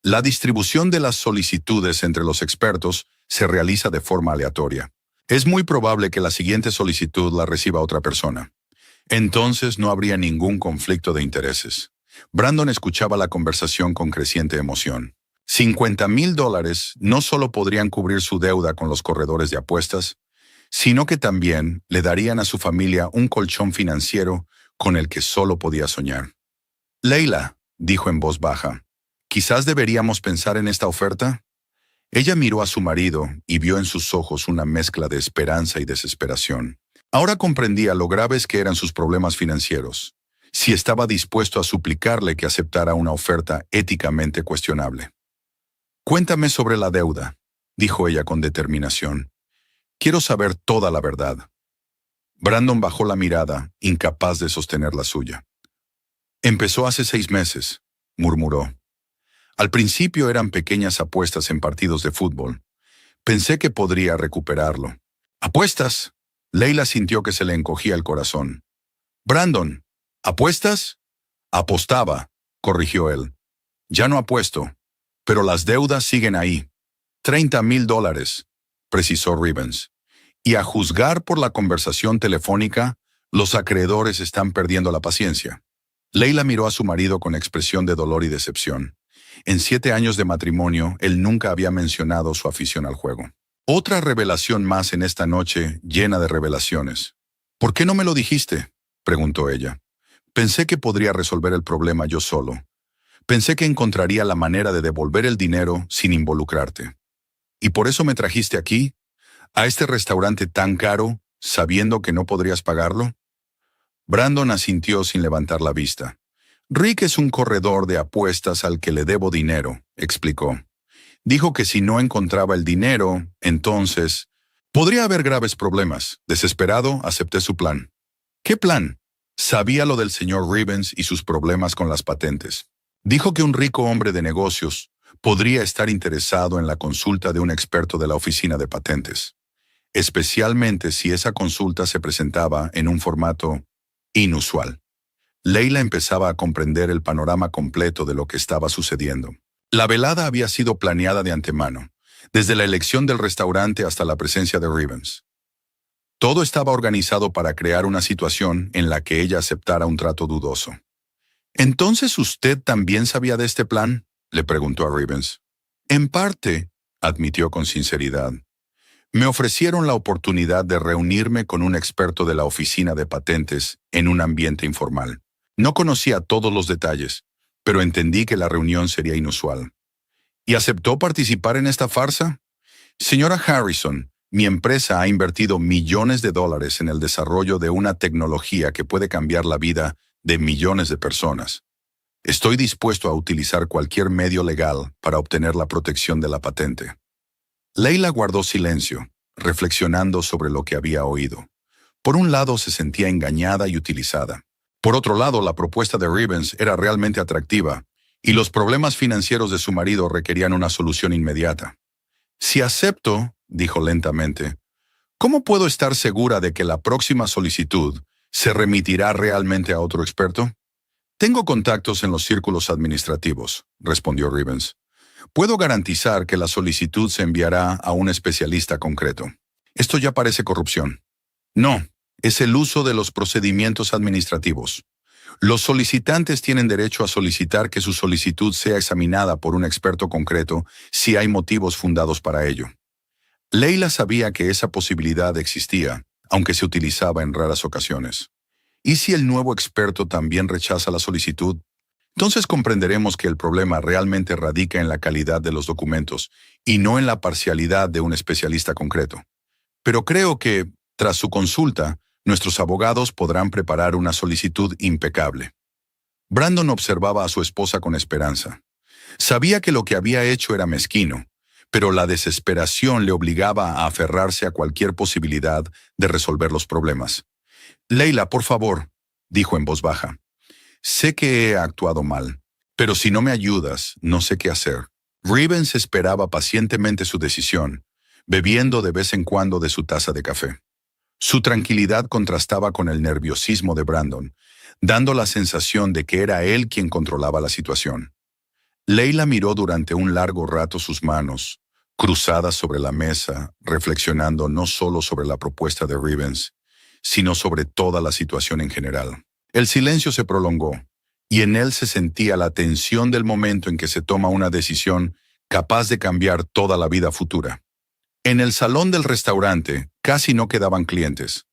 La distribución de las solicitudes entre los expertos se realiza de forma aleatoria. Es muy probable que la siguiente solicitud la reciba otra persona. Entonces no habría ningún conflicto de intereses. Brandon escuchaba la conversación con creciente emoción. $50,000 no solo podrían cubrir su deuda con los corredores de apuestas, sino que también le darían a su familia un colchón financiero con el que solo podía soñar. Leila, dijo en voz baja, ¿quizás deberíamos pensar en esta oferta? Ella miró a su marido y vio en sus ojos una mezcla de esperanza y desesperación. Ahora comprendía lo graves que eran sus problemas financieros, si estaba dispuesto a suplicarle que aceptara una oferta éticamente cuestionable. Cuéntame sobre la deuda, dijo ella con determinación. Quiero saber toda la verdad. Brandon bajó la mirada, incapaz de sostener la suya. Empezó hace 6 meses, murmuró. Al principio eran pequeñas apuestas en partidos de fútbol. Pensé que podría recuperarlo. ¿Apuestas? Leila sintió que se le encogía el corazón. Brandon, ¿apuestas? Apostaba, corrigió él. Ya no apuesto, pero las deudas siguen ahí. $30,000, precisó Rivens. Y a juzgar por la conversación telefónica, los acreedores están perdiendo la paciencia. Leila miró a su marido con expresión de dolor y decepción. En 7 años de matrimonio, él nunca había mencionado su afición al juego. Otra revelación más en esta noche llena de revelaciones. ¿Por qué no me lo dijiste?, preguntó ella. Pensé que podría resolver el problema yo solo. Pensé que encontraría la manera de devolver el dinero sin involucrarte. ¿Y por eso me trajiste aquí, a este restaurante tan caro, sabiendo que no podrías pagarlo? Brandon asintió sin levantar la vista. Rick es un corredor de apuestas al que le debo dinero, explicó. Dijo que si no encontraba el dinero, entonces podría haber graves problemas. Desesperado, acepté su plan. ¿Qué plan? Sabía lo del señor Rivens y sus problemas con las patentes. Dijo que un rico hombre de negocios podría estar interesado en la consulta de un experto de la oficina de patentes, especialmente si esa consulta se presentaba en un formato inusual. Leila empezaba a comprender el panorama completo de lo que estaba sucediendo. La velada había sido planeada de antemano, desde la elección del restaurante hasta la presencia de Rivens. Todo estaba organizado para crear una situación en la que ella aceptara un trato dudoso. ¿Entonces usted también sabía de este plan?, le preguntó a Rivens. En parte, admitió con sinceridad. Me ofrecieron la oportunidad de reunirme con un experto de la oficina de patentes en un ambiente informal. No conocía todos los detalles, pero entendí que la reunión sería inusual. ¿Y aceptó participar en esta farsa? Señora Harrison, mi empresa ha invertido millones de dólares en el desarrollo de una tecnología que puede cambiar la vida de millones de personas. Estoy dispuesto a utilizar cualquier medio legal para obtener la protección de la patente. Leila guardó silencio, reflexionando sobre lo que había oído. Por un lado se sentía engañada y utilizada. Por otro lado, la propuesta de Rivens era realmente atractiva, y los problemas financieros de su marido requerían una solución inmediata. Si acepto, dijo lentamente, ¿cómo puedo estar segura de que la próxima solicitud se remitirá realmente a otro experto? Tengo contactos en los círculos administrativos, respondió Rivens. Puedo garantizar que la solicitud se enviará a un especialista concreto. Esto ya parece corrupción. No, es el uso de los procedimientos administrativos. Los solicitantes tienen derecho a solicitar que su solicitud sea examinada por un experto concreto si hay motivos fundados para ello. Leila sabía que esa posibilidad existía, aunque se utilizaba en raras ocasiones. ¿Y si el nuevo experto también rechaza la solicitud? Entonces comprenderemos que el problema realmente radica en la calidad de los documentos y no en la parcialidad de un especialista concreto. Pero creo que, tras su consulta, nuestros abogados podrán preparar una solicitud impecable. Brandon observaba a su esposa con esperanza. Sabía que lo que había hecho era mezquino, pero la desesperación le obligaba a aferrarse a cualquier posibilidad de resolver los problemas. Leila, por favor, dijo en voz baja. Sé que he actuado mal, pero si no me ayudas, no sé qué hacer. Rivens esperaba pacientemente su decisión, bebiendo de vez en cuando de su taza de café. Su tranquilidad contrastaba con el nerviosismo de Brandon, dando la sensación de que era él quien controlaba la situación. Leila miró durante un largo rato sus manos, cruzadas sobre la mesa, reflexionando no solo sobre la propuesta de Rivens, sino sobre toda la situación en general. El silencio se prolongó, y en él se sentía la tensión del momento en que se toma una decisión capaz de cambiar toda la vida futura. En el salón del restaurante casi no quedaban clientes.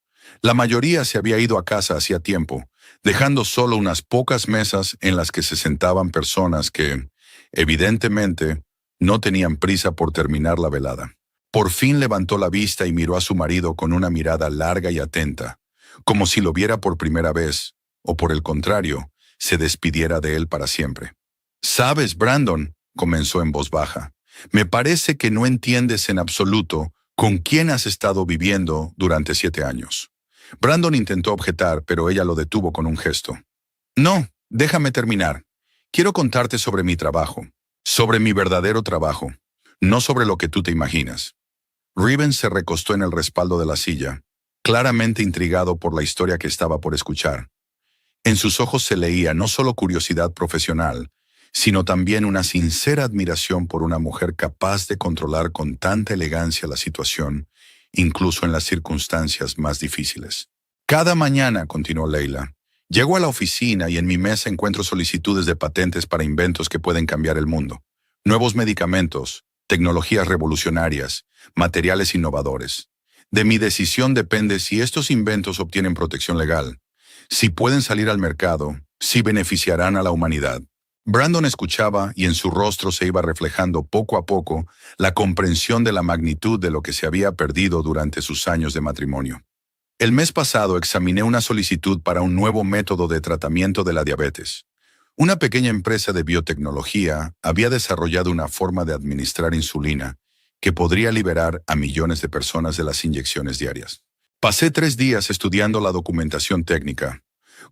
La mayoría se había ido a casa hacía tiempo, dejando solo unas pocas mesas en las que se sentaban personas que, evidentemente, no tenían prisa por terminar la velada. Por fin levantó la vista y miró a su marido con una mirada larga y atenta, como si lo viera por primera vez, o por el contrario, se despidiera de él para siempre. «Sabes, Brandon», comenzó en voz baja, «me parece que no entiendes en absoluto con quién has estado viviendo durante 7 años». Brandon intentó objetar, pero ella lo detuvo con un gesto. «No, déjame terminar. Quiero contarte sobre mi trabajo, sobre mi verdadero trabajo, no sobre lo que tú te imaginas». Rivens se recostó en el respaldo de la silla, claramente intrigado por la historia que estaba por escuchar. En sus ojos se leía no solo curiosidad profesional, sino también una sincera admiración por una mujer capaz de controlar con tanta elegancia la situación, incluso en las circunstancias más difíciles. «Cada mañana», continuó Leila, «llego a la oficina y en mi mesa encuentro solicitudes de patentes para inventos que pueden cambiar el mundo. Nuevos medicamentos, tecnologías revolucionarias, materiales innovadores. De mi decisión depende si estos inventos obtienen protección legal, si pueden salir al mercado, si beneficiarán a la humanidad». Brandon escuchaba y en su rostro se iba reflejando poco a poco la comprensión de la magnitud de lo que se había perdido durante sus años de matrimonio. «El mes pasado examiné una solicitud para un nuevo método de tratamiento de la diabetes. Una pequeña empresa de biotecnología había desarrollado una forma de administrar insulina que podría liberar a millones de personas de las inyecciones diarias. Pasé 3 días estudiando la documentación técnica,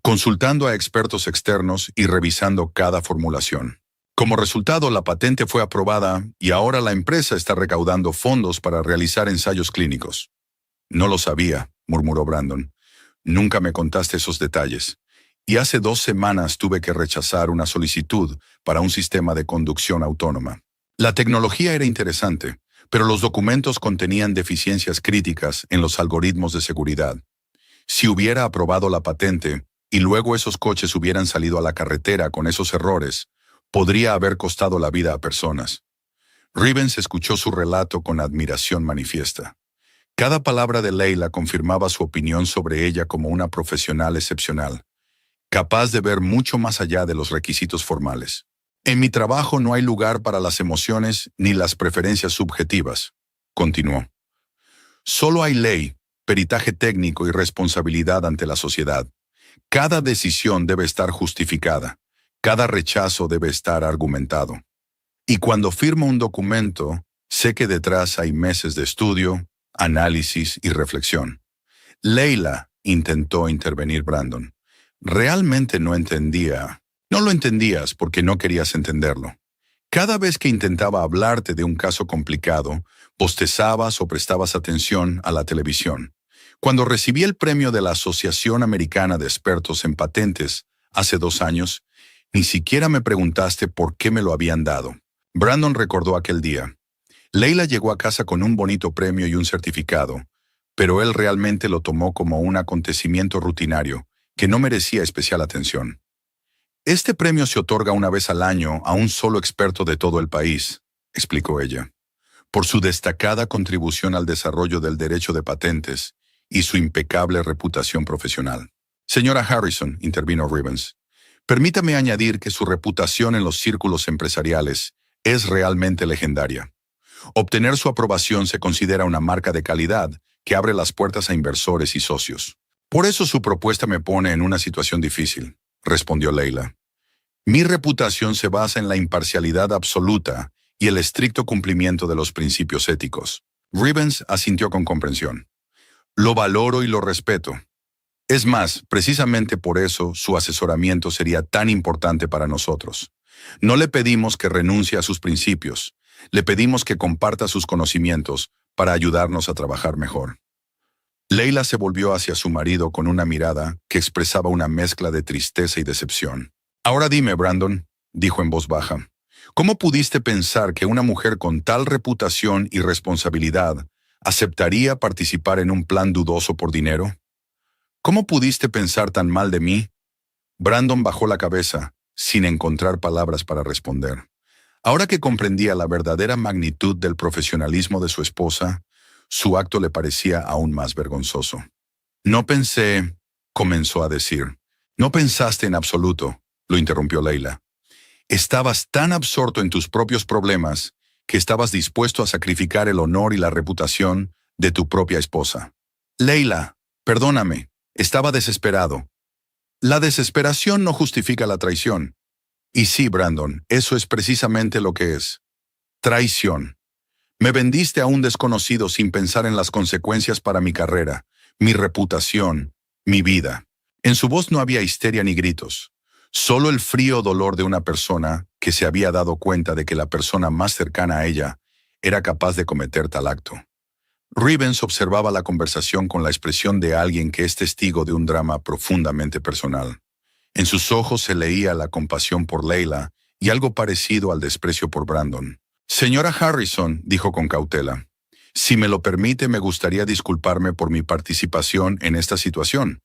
consultando a expertos externos y revisando cada formulación. Como resultado, la patente fue aprobada y ahora la empresa está recaudando fondos para realizar ensayos clínicos. No lo sabía, murmuró Brandon. Nunca me contaste esos detalles. Y hace 2 semanas tuve que rechazar una solicitud para un sistema de conducción autónoma. La tecnología era interesante, pero los documentos contenían deficiencias críticas en los algoritmos de seguridad. Si hubiera aprobado la patente y luego esos coches hubieran salido a la carretera con esos errores, podría haber costado la vida a personas. Rivens escuchó su relato con admiración manifiesta. Cada palabra de Leila confirmaba su opinión sobre ella como una profesional excepcional, capaz de ver mucho más allá de los requisitos formales. En mi trabajo no hay lugar para las emociones ni las preferencias subjetivas, continuó. Solo hay ley, peritaje técnico y responsabilidad ante la sociedad. Cada decisión debe estar justificada, cada rechazo debe estar argumentado. Y cuando firmo un documento, sé que detrás hay meses de estudio, análisis y reflexión. Leila, intentó intervenir Brandon. Realmente no entendía. No lo entendías porque no querías entenderlo. Cada vez que intentaba hablarte de un caso complicado, bostezabas o prestabas atención a la televisión. Cuando recibí el premio de la Asociación Americana de Expertos en Patentes hace 2 años, ni siquiera me preguntaste por qué me lo habían dado. Brandon recordó aquel día. Leila llegó a casa con un bonito premio y un certificado, pero él realmente lo tomó como un acontecimiento rutinario que no merecía especial atención. Este premio se otorga una vez al año a un solo experto de todo el país, explicó ella, por su destacada contribución al desarrollo del derecho de patentes y su impecable reputación profesional. Señora Harrison, intervino Rivens, permítame añadir que su reputación en los círculos empresariales es realmente legendaria. Obtener su aprobación se considera una marca de calidad que abre las puertas a inversores y socios. Por eso su propuesta me pone en una situación difícil, respondió Leila. Mi reputación se basa en la imparcialidad absoluta y el estricto cumplimiento de los principios éticos. Rivens asintió con comprensión. Lo valoro y lo respeto. Es más, precisamente por eso su asesoramiento sería tan importante para nosotros. No le pedimos que renuncie a sus principios, le pedimos que comparta sus conocimientos para ayudarnos a trabajar mejor. Leila se volvió hacia su marido con una mirada que expresaba una mezcla de tristeza y decepción. Ahora dime, Brandon, dijo en voz baja, ¿cómo pudiste pensar que una mujer con tal reputación y responsabilidad aceptaría participar en un plan dudoso por dinero? ¿Cómo pudiste pensar tan mal de mí? Brandon bajó la cabeza, sin encontrar palabras para responder. Ahora que comprendía la verdadera magnitud del profesionalismo de su esposa, su acto le parecía aún más vergonzoso. No pensé, comenzó a decir. No pensaste en absoluto, lo interrumpió Leila. Estabas tan absorto en tus propios problemas que estabas dispuesto a sacrificar el honor y la reputación de tu propia esposa. Leila, perdóname, estaba desesperado. La desesperación no justifica la traición. Y sí, Brandon, eso es precisamente lo que es. Traición. Me vendiste a un desconocido sin pensar en las consecuencias para mi carrera, mi reputación, mi vida. En su voz no había histeria ni gritos, solo el frío dolor de una persona que se había dado cuenta de que la persona más cercana a ella era capaz de cometer tal acto. Rivens observaba la conversación con la expresión de alguien que es testigo de un drama profundamente personal. En sus ojos se leía la compasión por Leila y algo parecido al desprecio por Brandon. Señora Harrison, dijo con cautela, si me lo permite, me gustaría disculparme por mi participación en esta situación.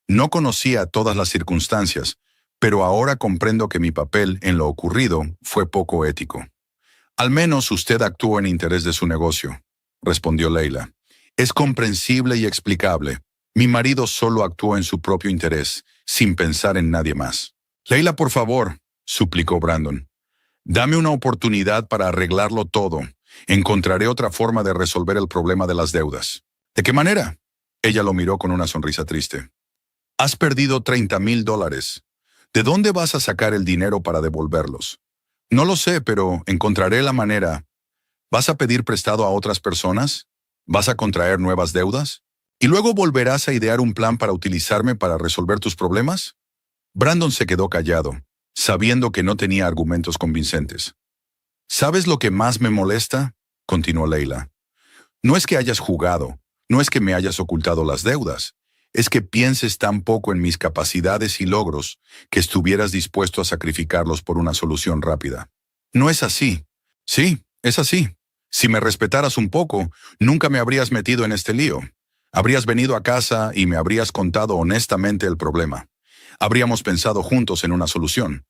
No conocía todas las circunstancias, pero ahora comprendo que mi papel en lo ocurrido fue poco ético. Al menos usted actuó en interés de su negocio, respondió Leila. Es comprensible y explicable. Mi marido solo actuó en su propio interés, sin pensar en nadie más. Leila, por favor, suplicó Brandon. Dame una oportunidad para arreglarlo todo. Encontraré otra forma de resolver el problema de las deudas. ¿De qué manera? Ella lo miró con una sonrisa triste. Has perdido $30,000. ¿De dónde vas a sacar el dinero para devolverlos? No lo sé, pero encontraré la manera. ¿Vas a pedir prestado a otras personas? ¿Vas a contraer nuevas deudas? ¿Y luego volverás a idear un plan para utilizarme para resolver tus problemas? Brandon se quedó callado, sabiendo que no tenía argumentos convincentes. ¿Sabes lo que más me molesta?, continuó Leila. No es que hayas jugado, no es que me hayas ocultado las deudas, es que pienses tan poco en mis capacidades y logros que estuvieras dispuesto a sacrificarlos por una solución rápida. No es así. Sí, es así. Si me respetaras un poco, nunca me habrías metido en este lío. Habrías venido a casa y me habrías contado honestamente el problema. Habríamos pensado juntos en una solución.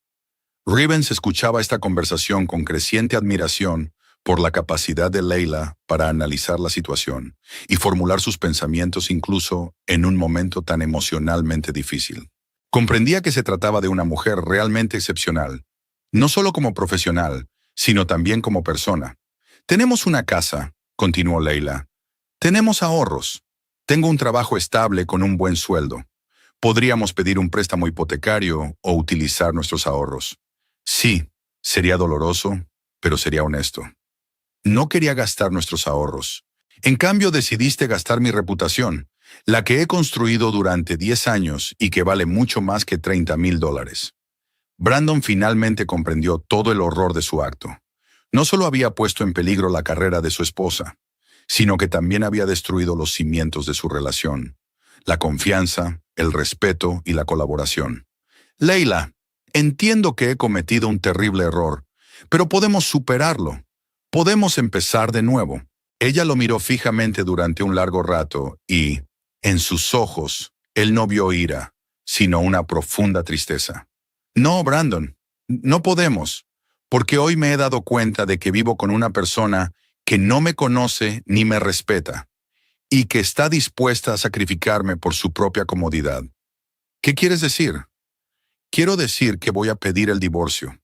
Rivens escuchaba esta conversación con creciente admiración por la capacidad de Leila para analizar la situación y formular sus pensamientos incluso en un momento tan emocionalmente difícil. Comprendía que se trataba de una mujer realmente excepcional, no solo como profesional, sino también como persona. Tenemos una casa, continuó Leila. Tenemos ahorros. Tengo un trabajo estable con un buen sueldo. Podríamos pedir un préstamo hipotecario o utilizar nuestros ahorros. Sí, sería doloroso, pero sería honesto. No quería gastar nuestros ahorros. En cambio, decidiste gastar mi reputación, la que he construido durante 10 años y que vale mucho más que $30,000. Brandon finalmente comprendió todo el horror de su acto. No solo había puesto en peligro la carrera de su esposa, sino que también había destruido los cimientos de su relación, la confianza, el respeto y la colaboración. Leila, entiendo que he cometido un terrible error, pero podemos superarlo. Podemos empezar de nuevo. Ella lo miró fijamente durante un largo rato y, en sus ojos, él no vio ira, sino una profunda tristeza. No, Brandon, no podemos, porque hoy me he dado cuenta de que vivo con una persona que no me conoce ni me respeta, y que está dispuesta a sacrificarme por su propia comodidad. ¿Qué quieres decir? Quiero decir que voy a pedir el divorcio.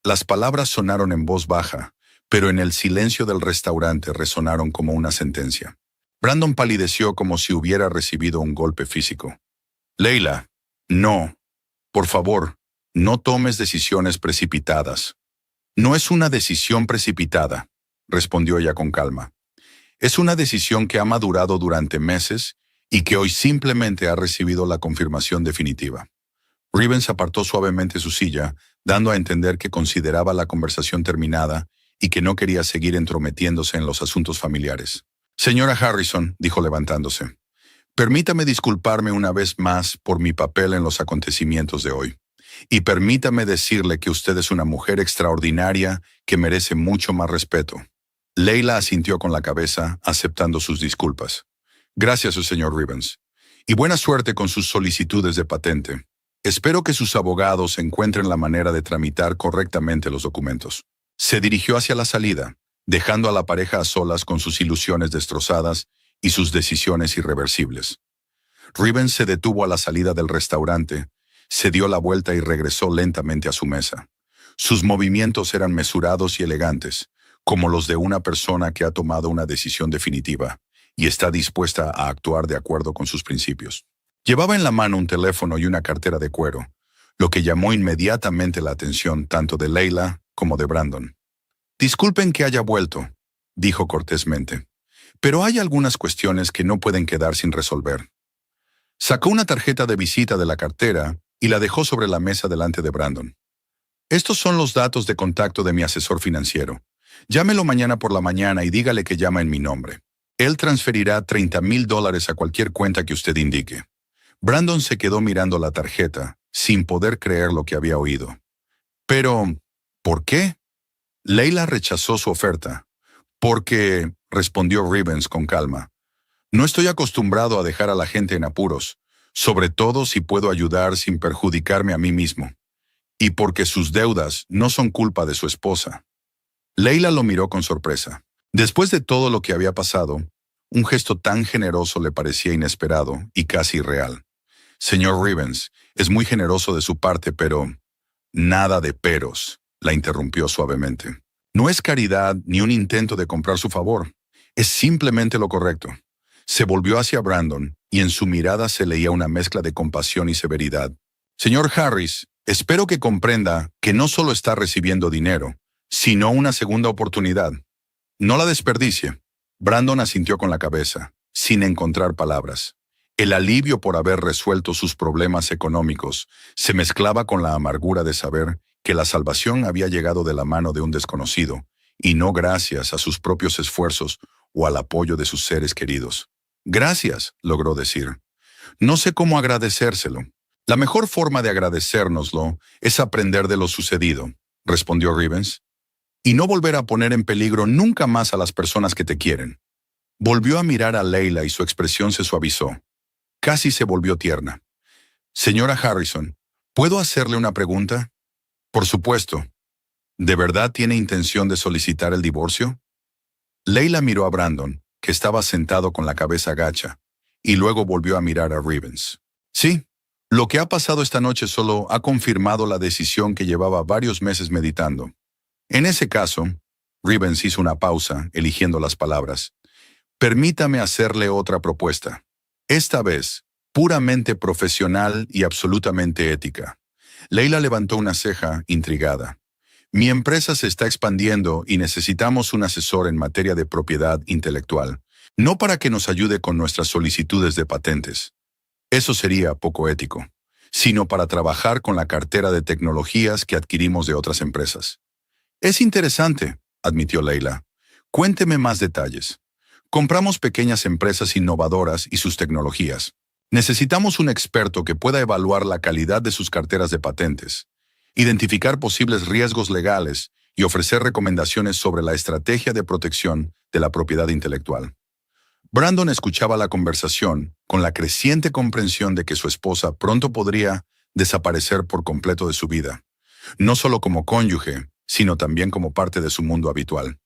Las palabras sonaron en voz baja, pero en el silencio del restaurante resonaron como una sentencia. Brandon palideció como si hubiera recibido un golpe físico. Leila, no. Por favor, no tomes decisiones precipitadas. No es una decisión precipitada, respondió ella con calma. Es una decisión que ha madurado durante meses y que hoy simplemente ha recibido la confirmación definitiva. Rivens apartó suavemente su silla, dando a entender que consideraba la conversación terminada y que no quería seguir entrometiéndose en los asuntos familiares. Señora Harrison, dijo levantándose, permítame disculparme una vez más por mi papel en los acontecimientos de hoy. Y permítame decirle que usted es una mujer extraordinaria que merece mucho más respeto. Leila asintió con la cabeza, aceptando sus disculpas. Gracias, señor Rivens. Y buena suerte con sus solicitudes de patente. Espero que sus abogados encuentren la manera de tramitar correctamente los documentos. Se dirigió hacia la salida, dejando a la pareja a solas con sus ilusiones destrozadas y sus decisiones irreversibles. Rivens se detuvo a la salida del restaurante, se dio la vuelta y regresó lentamente a su mesa. Sus movimientos eran mesurados y elegantes, como los de una persona que ha tomado una decisión definitiva y está dispuesta a actuar de acuerdo con sus principios. Llevaba en la mano un teléfono y una cartera de cuero, lo que llamó inmediatamente la atención tanto de Leila como de Brandon. Disculpen que haya vuelto, dijo cortésmente, pero hay algunas cuestiones que no pueden quedar sin resolver. Sacó una tarjeta de visita de la cartera y la dejó sobre la mesa delante de Brandon. Estos son los datos de contacto de mi asesor financiero. Llámelo mañana por la mañana y dígale que llama en mi nombre. Él transferirá $30,000 a cualquier cuenta que usted indique. Brandon se quedó mirando la tarjeta, sin poder creer lo que había oído. Pero, ¿por qué? Leila rechazó su oferta. Porque, respondió Rivens con calma, no estoy acostumbrado a dejar a la gente en apuros, sobre todo si puedo ayudar sin perjudicarme a mí mismo. Y porque sus deudas no son culpa de su esposa. Leila lo miró con sorpresa. Después de todo lo que había pasado, un gesto tan generoso le parecía inesperado y casi irreal. Señor Rivens, es muy generoso de su parte, pero... Nada de peros, la interrumpió suavemente. No es caridad ni un intento de comprar su favor. Es simplemente lo correcto. Se volvió hacia Brandon y en su mirada se leía una mezcla de compasión y severidad. Señor Harris, Espero que comprenda que no solo está recibiendo dinero, sino una segunda oportunidad. No la desperdicie. Brandon asintió con la cabeza, sin encontrar palabras. El alivio por haber resuelto sus problemas económicos se mezclaba con la amargura de saber que la salvación había llegado de la mano de un desconocido, y no gracias a sus propios esfuerzos o al apoyo de sus seres queridos. Gracias, logró decir. No sé cómo agradecérselo. La mejor forma de agradecérnoslo es aprender de lo sucedido, respondió Rivens, y no volver a poner en peligro nunca más a las personas que te quieren. Volvió a mirar a Leila y su expresión se suavizó. Casi se volvió tierna. Señora Harrison, ¿puedo hacerle una pregunta? Por supuesto. ¿De verdad tiene intención de solicitar el divorcio? Leila miró a Brandon, que estaba sentado con la cabeza gacha, y luego volvió a mirar a Rivens. Sí, lo que ha pasado esta noche solo ha confirmado la decisión que llevaba varios meses meditando. En ese caso, Rivens hizo una pausa, eligiendo las palabras. Permítame hacerle otra propuesta. Esta vez, puramente profesional y absolutamente ética. Leila levantó una ceja, intrigada. Mi empresa se está expandiendo y necesitamos un asesor en materia de propiedad intelectual, no para que nos ayude con nuestras solicitudes de patentes. Eso sería poco ético, sino para trabajar con la cartera de tecnologías que adquirimos de otras empresas. Es interesante, admitió Leila. Cuénteme más detalles. Compramos pequeñas empresas innovadoras y sus tecnologías. Necesitamos un experto que pueda evaluar la calidad de sus carteras de patentes, identificar posibles riesgos legales y ofrecer recomendaciones sobre la estrategia de protección de la propiedad intelectual. Brandon escuchaba la conversación con la creciente comprensión de que su esposa pronto podría desaparecer por completo de su vida, no solo como cónyuge, sino también como parte de su mundo habitual.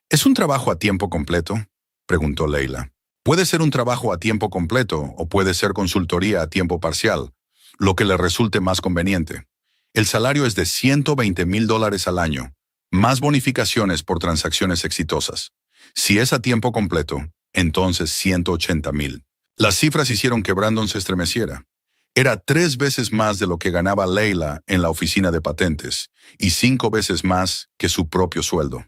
¿Es un trabajo a tiempo completo?, preguntó Leila. Puede ser un trabajo a tiempo completo o puede ser consultoría a tiempo parcial, lo que le resulte más conveniente. El salario es de $120,000 al año, más bonificaciones por transacciones exitosas. Si es a tiempo completo, entonces 180,000. Las cifras hicieron que Brandon se estremeciera. Era 3 veces más de lo que ganaba Leila en la oficina de patentes y 5 veces más que su propio sueldo.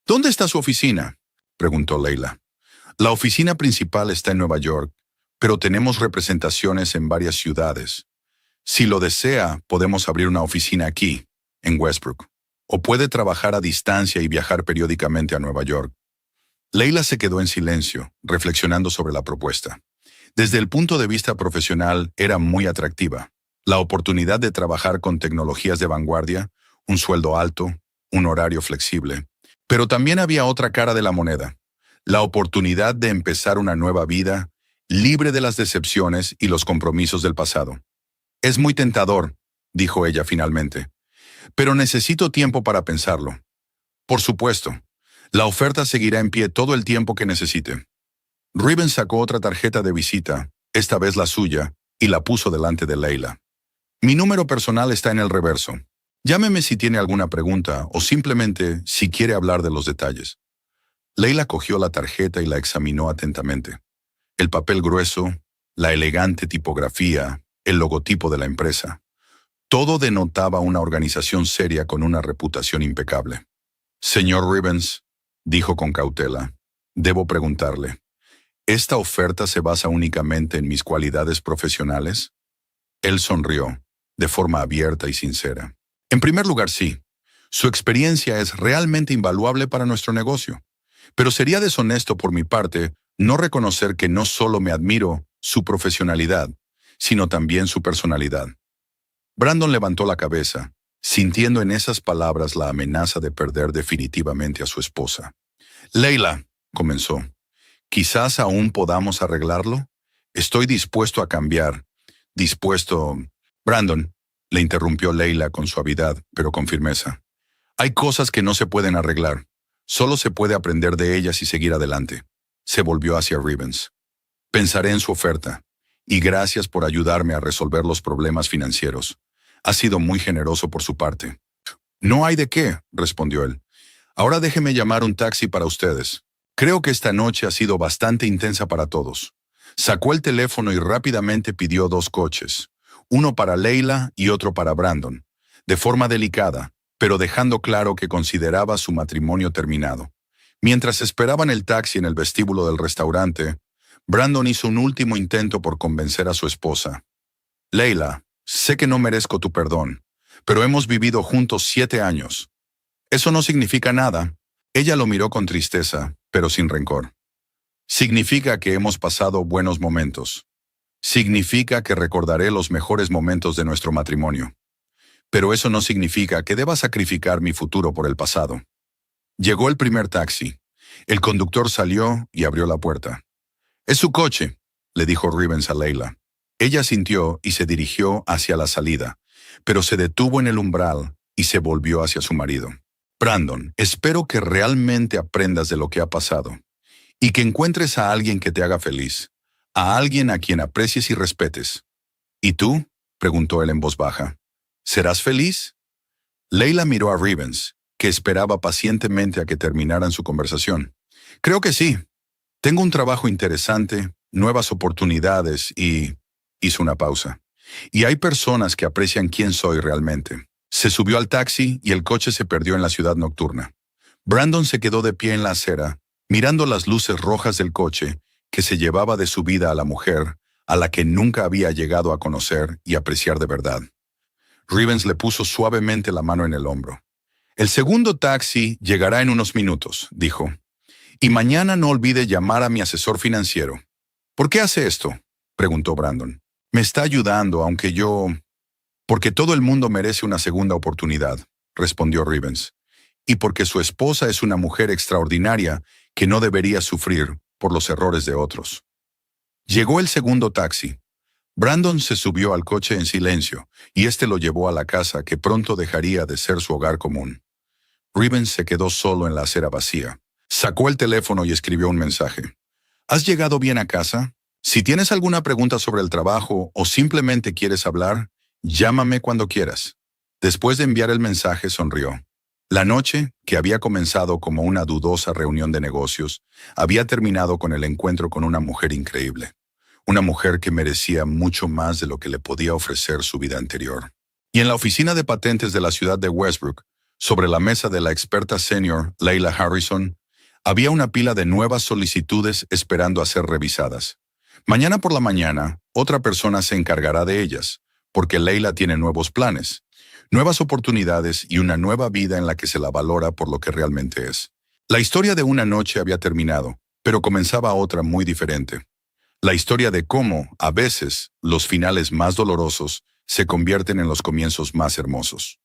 ¿Dónde está su oficina?, preguntó Leila. La oficina principal está en Nueva York, pero tenemos representaciones en varias ciudades. Si lo desea, podemos abrir una oficina aquí, en Westbrook, o puede trabajar a distancia y viajar periódicamente a Nueva York. Leila se quedó en silencio, reflexionando sobre la propuesta. Desde el punto de vista profesional, era muy atractiva. La oportunidad de trabajar con tecnologías de vanguardia, un sueldo alto, un horario flexible. Pero también había otra cara de la moneda. La oportunidad de empezar una nueva vida, libre de las decepciones y los compromisos del pasado. Es muy tentador, dijo ella finalmente, pero necesito tiempo para pensarlo. Por supuesto, la oferta seguirá en pie todo el tiempo que necesite. Rivens sacó otra tarjeta de visita, esta vez la suya, y la puso delante de Leila. Mi número personal está en el reverso. Llámeme si tiene alguna pregunta o simplemente si quiere hablar de los detalles. Leila cogió la tarjeta y la examinó atentamente. El papel grueso, la elegante tipografía, el logotipo de la empresa. Todo denotaba una organización seria con una reputación impecable. Señor Rivens, dijo con cautela, debo preguntarle, ¿esta oferta se basa únicamente en mis cualidades profesionales? Él sonrió, de forma abierta y sincera. En primer lugar, sí. Su experiencia es realmente invaluable para nuestro negocio. Pero sería deshonesto por mi parte no reconocer que no solo me admiro su profesionalidad, sino también su personalidad. Brandon levantó la cabeza, sintiendo en esas palabras la amenaza de perder definitivamente a su esposa. Leila, comenzó, quizás aún podamos arreglarlo. Estoy dispuesto a cambiar. Dispuesto... Brandon, le interrumpió Leila con suavidad, pero con firmeza. Hay cosas que no se pueden arreglar. Solo se puede aprender de ellas y seguir adelante. Se volvió hacia Rivens. Pensaré en su oferta. Y gracias por ayudarme a resolver los problemas financieros. Ha sido muy generoso por su parte. No hay de qué, respondió él. Ahora déjeme llamar un taxi para ustedes. Creo que esta noche ha sido bastante intensa para todos. Sacó el teléfono y rápidamente pidió 2 coches. uno para Leila y otro para Brandon, de forma delicada, pero dejando claro que consideraba su matrimonio terminado. Mientras esperaban el taxi en el vestíbulo del restaurante, Brandon hizo un último intento por convencer a su esposa. Leila, sé que no merezco tu perdón, pero hemos vivido juntos 7 años. Eso no significa nada. Ella lo miró con tristeza, pero sin rencor. Significa que hemos pasado buenos momentos. Significa que recordaré los mejores momentos de nuestro matrimonio. Pero eso no significa que deba sacrificar mi futuro por el pasado. Llegó el primer taxi. El conductor salió y abrió la puerta. «Es su coche», le dijo Rivens a Leila. Ella sintió y se dirigió hacia la salida, pero se detuvo en el umbral y se volvió hacia su marido. «Brandon, espero que realmente aprendas de lo que ha pasado y que encuentres a alguien que te haga feliz, a alguien a quien aprecies y respetes». «¿Y tú?», preguntó él en voz baja. «¿Serás feliz?». Leila miró a Rivens, que esperaba pacientemente a que terminaran su conversación. «Creo que sí. Tengo un trabajo interesante, nuevas oportunidades y...» Hizo una pausa. «Y hay personas que aprecian quién soy realmente». Se subió al taxi y el coche se perdió en la ciudad nocturna. Brandon se quedó de pie en la acera, mirando las luces rojas del coche que se llevaba de su vida a la mujer a la que nunca había llegado a conocer y apreciar de verdad. Rivens le puso suavemente la mano en el hombro. «El segundo taxi llegará en unos minutos», dijo. «Y mañana no olvide llamar a mi asesor financiero». «¿Por qué hace esto?», preguntó Brandon. «Me está ayudando, aunque yo...». «Porque todo el mundo merece una segunda oportunidad», respondió Rivens. «Y porque su esposa es una mujer extraordinaria que no debería sufrir por los errores de otros». Llegó el segundo taxi. Brandon se subió al coche en silencio y este lo llevó a la casa que pronto dejaría de ser su hogar común. Rivens se quedó solo en la acera vacía. Sacó el teléfono y escribió un mensaje. «¿Has llegado bien a casa? Si tienes alguna pregunta sobre el trabajo o simplemente quieres hablar, llámame cuando quieras». Después de enviar el mensaje, sonrió. La noche, que había comenzado como una dudosa reunión de negocios, había terminado con el encuentro con una mujer increíble. Una mujer que merecía mucho más de lo que le podía ofrecer su vida anterior. Y en la oficina de patentes de la ciudad de Westbrook, sobre la mesa de la experta senior Leila Harrison, había una pila de nuevas solicitudes esperando a ser revisadas. Mañana por la mañana, otra persona se encargará de ellas, porque Leila tiene nuevos planes, nuevas oportunidades y una nueva vida en la que se la valora por lo que realmente es. La historia de una noche había terminado, pero comenzaba otra muy diferente. La historia de cómo, a veces, los finales más dolorosos se convierten en los comienzos más hermosos.